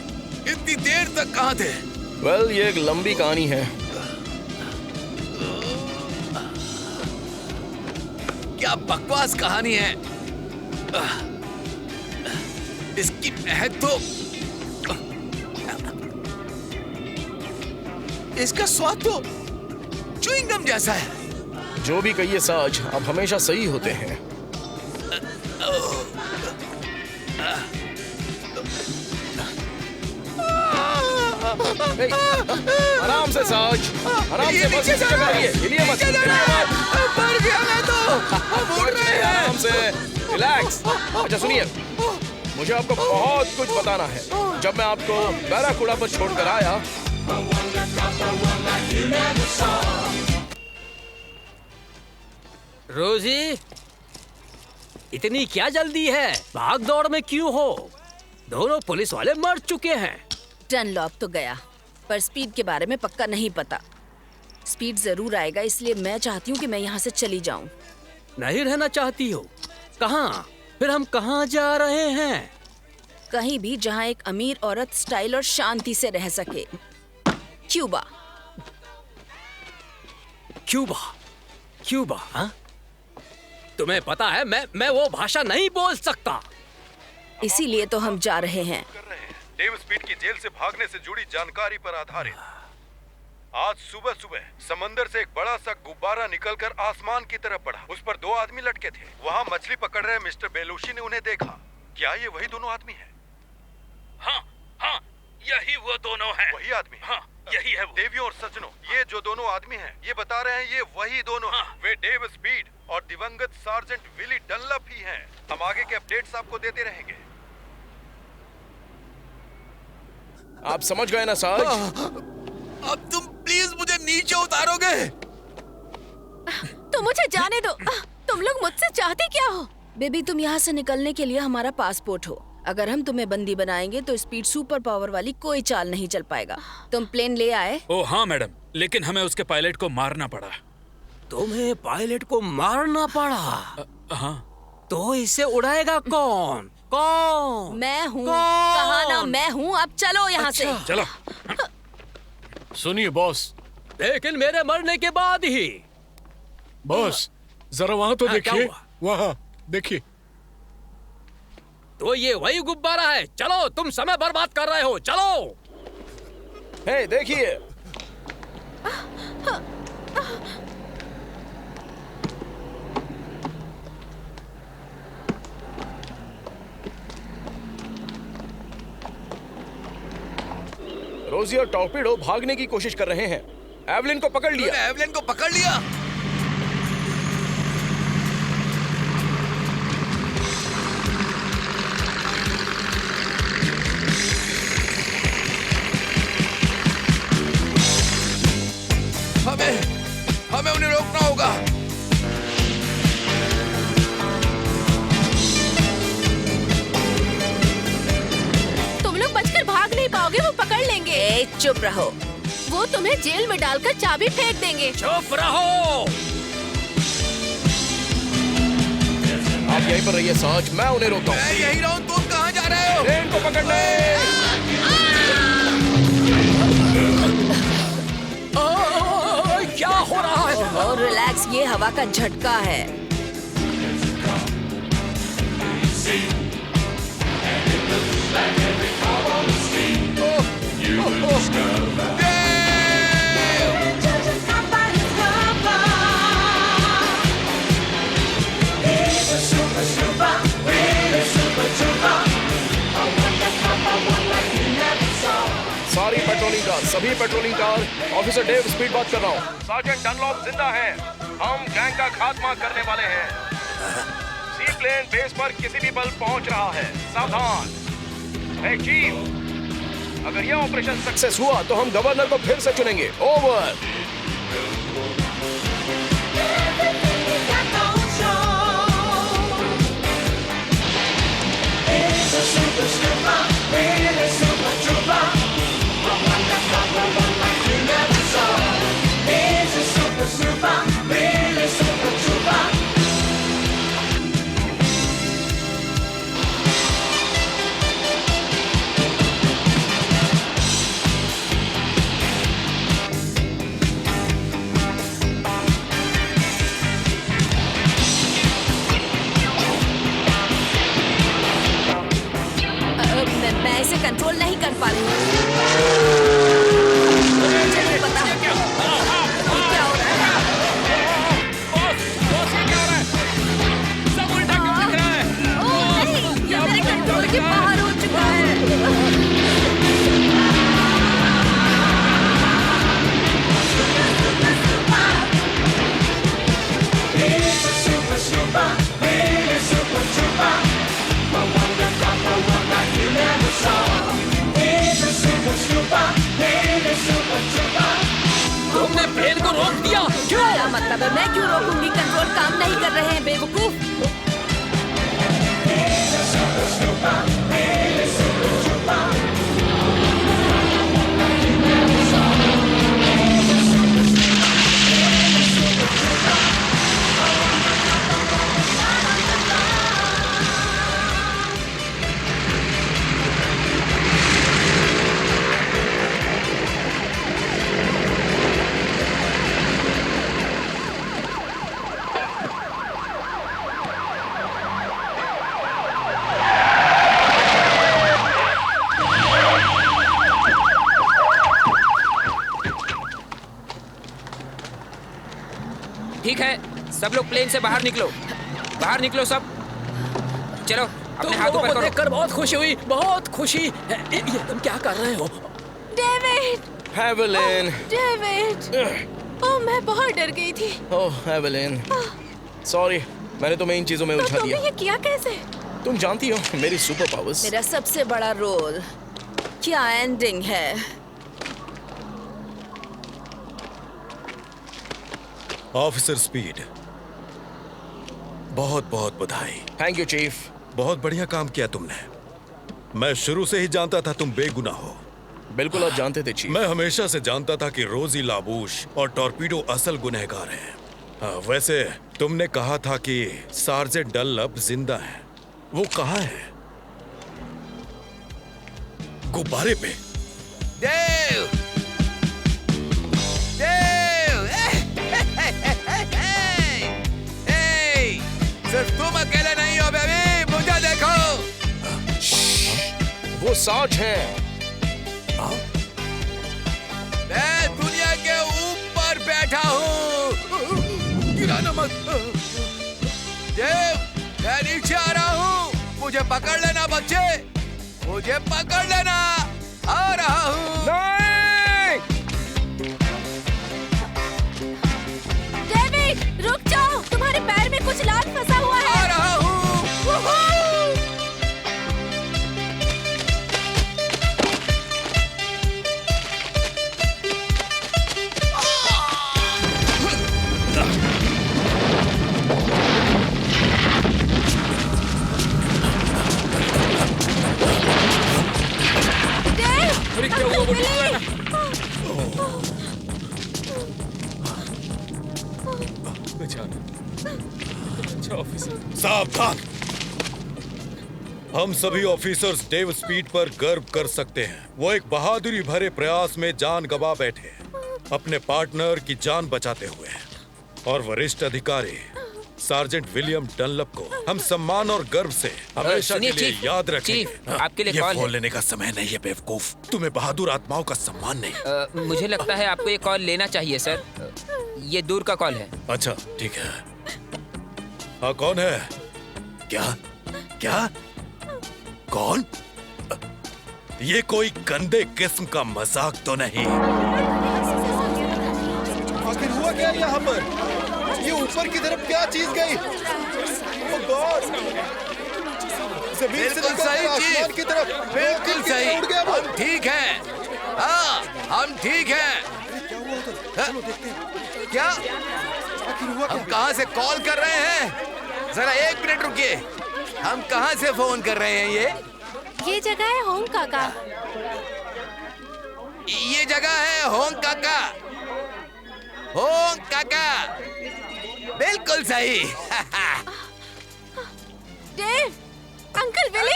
इतनी देर तक कहाँ थे?
वेल, ये एक लंबी कहानी है।
क्या बकवास कहानी है। इसकी महक तो, इसका स्वाद तो च्युइंगम जैसा है।
जो भी कहिए साज, आप हमेशा सही होते हैं। आराम से साज, आराम से, बस इसी जगह रहिए, हिलिए मत,
मर गया मैं तो। उड़ रहे हैं।
आराम से, रिलैक्स। अच्छा सुनिए, मुझे आपको बहुत कुछ बताना है। जब मैं आपको बैराकुड़ा पर छोड़कर आया,
रोजी, इतनी क्या जल्दी है? भाग दौड़ में क्यों हो? दोनों पुलिस वाले मर चुके हैं।
डनलॉप तो गया, पर स्पीड के बारे में पक्का नहीं पता। स्पीड जरूर आएगा, इसलिए मैं चाहती हूँ कि मैं यहाँ से चली जाऊँ।
नहीं रहना चाहती हो? कहाँ? फिर हम कहाँ जा रहे हैं?
कहीं भी जहाँ एक अमीर औरत स्टाइल और शांति से रह सके। क्यूबा।
क्यूबा? क्यूबा? हाँ? तुम्हें पता है मैं वो भाषा नहीं बोल सकता।
इसीलिए तो हम जा रहे हैं।
डेव स्पीड की जेल से भागने से जुड़ी जानकारी पर आधारित आज सुबह सुबह समंदर से एक बड़ा सा गुब्बारा निकलकर आसमान की तरफ बढ़ा। उस पर 2 आदमी लटके थे। वहाँ मछली पकड़ रहे मिस्टर बेलुशी ने उन्हें देखा। क्या ये वही दोनों आदमी हैं?
हाँ हाँ, यही वो दोनों हैं।
वही आदमी?
हाँ, यही है वो।
देवियों और सज्जनों, ये जो दोनों आदमी हैं, ये बता रहे हैं ये वही दोनों हैं। वे डेव स्पीड और दिवंगत सार्जेंट विली डनलप ही हैं। हम आगे के अपडेट्स आपको देते रहेंगे।
आप समझ गए ना साज?
अब तुम प्लीज मुझे नीचे उतारोगे?
तो मुझे जाने दो। तुम लोग मुझसे चाहते क्या हो? बेबी, तुम यहाँ से निकलने के लिए हमारा पासपोर्ट हो। अगर हम तुम्हें बंदी बनाएंगे तो स्पीड सुपर पावर वाली कोई चाल नहीं चल पाएगा। तुम प्लेन ले आए?
ओ हाँ मैडम, लेकिन हमें उसके पायलट को मारना पड़ा।
तुम्हें पायलट को मारना पड़ा?
हाँ।
तो इसे उड़ाएगा कौन? कौन?
मैं हूँ। कहा ना मैं हूँ। अब चलो यहाँ से।
चलो।
सुनिए बॉस।
लेकिन मेरे मरने के बाद ही।
बॉस, जरा वहाँ तो देखिए। वहाँ देखिए।
तो ये वही गुब्बारा है। चलो, तुम समय बर्बाद कर रहे हो। चलो।
हे, देखिए। रोजी और टॉर्पीडो भागने की कोशिश कर रहे हैं। एवलिन को पकड़ लिया।
एवलिन को पकड़ लिया। हमें उन्हें रोकना होगा।
तुम लोग बचकर भाग नहीं पाओगे, वो पकड़ लेंगे।
चुप रहो।
वो तुम्हें जेल में डालकर चाबी फेंक देंगे।
चुप रहो।
आप यहीं पर रहिए साज, मैं उन्हें रोकता हूँ।
मैं यहीं रहूं, तुम कहाँ जा रहे हो?
ट्रेन को पकड़ने।
क्या हो रहा है?
और रिलैक्स, ये हवा का झटका है।
सारी पेट्रोलिंग कार, सभी patrolling car, officer Dave speed बात कर रहा हूँ। सार्जेंट डनलॉप जिंदा है। हम गैंग का खात्मा करने वाले हैं। सी प्लेन बेस पर किसी भी पल पहुंच रहा है, सावधान। हे चीफ, अगर यह ऑपरेशन सक्सेस हुआ तो हम गवर्नर को फिर से चुनेंगे। ओवर।
मैं इसे कंट्रोल नहीं कर पा रही हूँ। मुझे नहीं पता क्या हो रहा है।
सब उल्टा क्यों दिख रहा है?
ओह नहीं, ये मेरे कंट्रोल के बाहर हो चुका है।
तुमने प्लेन को रोक दिया क्यों?
क्या मतलब है? मैं क्यों रोकूंगी? कंट्रोल काम नहीं कर रहे हैं बेवकूफ।
ठीक है, सब लोग प्लेन से बाहर निकलो। बाहर निकलो सब। चलो अपने हाथों पर करो।
देखकर बहुत खुशी हुई, बहुत खुशी। ये तुम क्या कर रहे हो?
डेविड!
एवेलिन!
डेविड! ओह, मैं बहुत डर गई थी।
ओह एवेलिन, सॉरी, मैंने तुम्हें इन चीजों में उलझा
तुमने
दिया।
ये किया कैसे?
तुम जानती हो मेरी सुपर पावर्स।
मेरा सबसे बड़ा रोल। क्या एंडिंग है?
ऑफिसर स्पीड, बहुत बहुत बधाई।
Thank you chief.
बहुत बढ़िया काम किया तुमने। मैं शुरू से ही जानता था तुम बेगुनाह हो।
बिल्कुल आप जानते थे चीफ।
मैं हमेशा से जानता था कि रोजी लाबूश और टॉर्पीडो असल गुनहगार हैं। वैसे तुमने कहा था कि सार्जेंट डनलप जिंदा है। वो कहाँ है? गुब्बारे पे।
देव! देव! सिर्फ तुम अकेले नहीं हो बेबी, मुझे देखो।
वो साज हैं।
मैं दुनिया के ऊपर बैठा हूँ। गिराना मत। देव, मैं नीचे आ रहा हूँ। मुझे पकड़ लेना बच्चे, मुझे पकड़ लेना। आ रहा हूँ।
नहीं!
डेविड, रुक जाओ। तुम्हारे पैर में कुछ लाल फंसा हुआ है।
आ रहा हूँ।
अरे क्या हुआ? वो
सावधान! हम सभी ऑफिसर्स डेव स्पीड पर गर्व कर सकते हैं। वो एक बहादुरी भरे प्रयास में जान गंवा बैठे अपने पार्टनर की जान बचाते हुए। और वरिष्ठ अधिकारी सार्जेंट विलियम डनलप को हम सम्मान और गर्व से हमेशा के लिए याद रखेंगे।
चीफ, आपके लिए कॉल
ये
है।
फोन लेने का समय नहीं है बेवकूफ। तुम्हें बहादुर आत्माओं का सम्मान नहीं।
मुझे लगता है आपको ये कॉल लेना चाहिए सर। ये दूर का कॉल है।
अच्छा ठीक है। हाँ कौन है? क्या क्या कौन? ये कोई गंदे किस्म का मजाक तो नहीं?
आखिर हुआ क्या यहाँ पर? ये ऊपर की तरफ क्या चीज गई?
जमीन से
बिल्कुल
निकलकर
सही
आसमान
चीफ,
की तरफ
बिल्कुल
रॉकेट की
सही।
तरह उड़ गया वो।
हम ठीक हैं। हाँ, हम ठीक हैं। क्या हम कहाँ से कॉल कर रहे हैं? जरा 1 मिनट रुकिए। हम कहाँ से फोन कर रहे हैं?
ये जगह है होम काका।
ये जगह है होंग काका। होंग काका, बिल्कुल सही।
डेव, अंकल विली,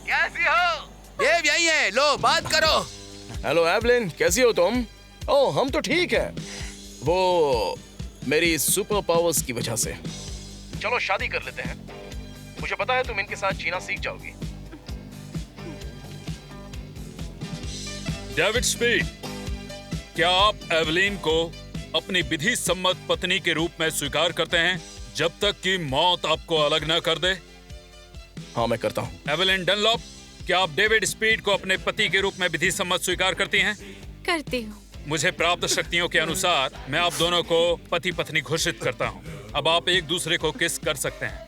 कैसी हो? देव यही है, लो बात करो।
हेलो एवलिन, कैसी हो तुम? ओह, हम तो ठीक हैं। वो मेरी सुपर पावर्स की वजह से। चलो शादी कर लेते हैं। मुझे पता है तुम इनके साथ जीना सीख जाओगी।
डेविड स्पीड, क्या आप एवलिन को अपनी विधि सम्मत पत्नी के रूप में स्वीकार करते हैं जब तक कि मौत आपको अलग न कर दे?
हाँ, मैं करता हूँ।
एवलिन डनलॉप, क्या आप डेविड स्पीड को अपने पति के रूप में विधि सम्मत स्वीकार करती हैं?
करती हूँ।
मुझे प्राप्त शक्तियों के अनुसार मैं आप दोनों को पति पत्नी घोषित करता हूँ। अब आप एक दूसरे को किस कर सकते हैं।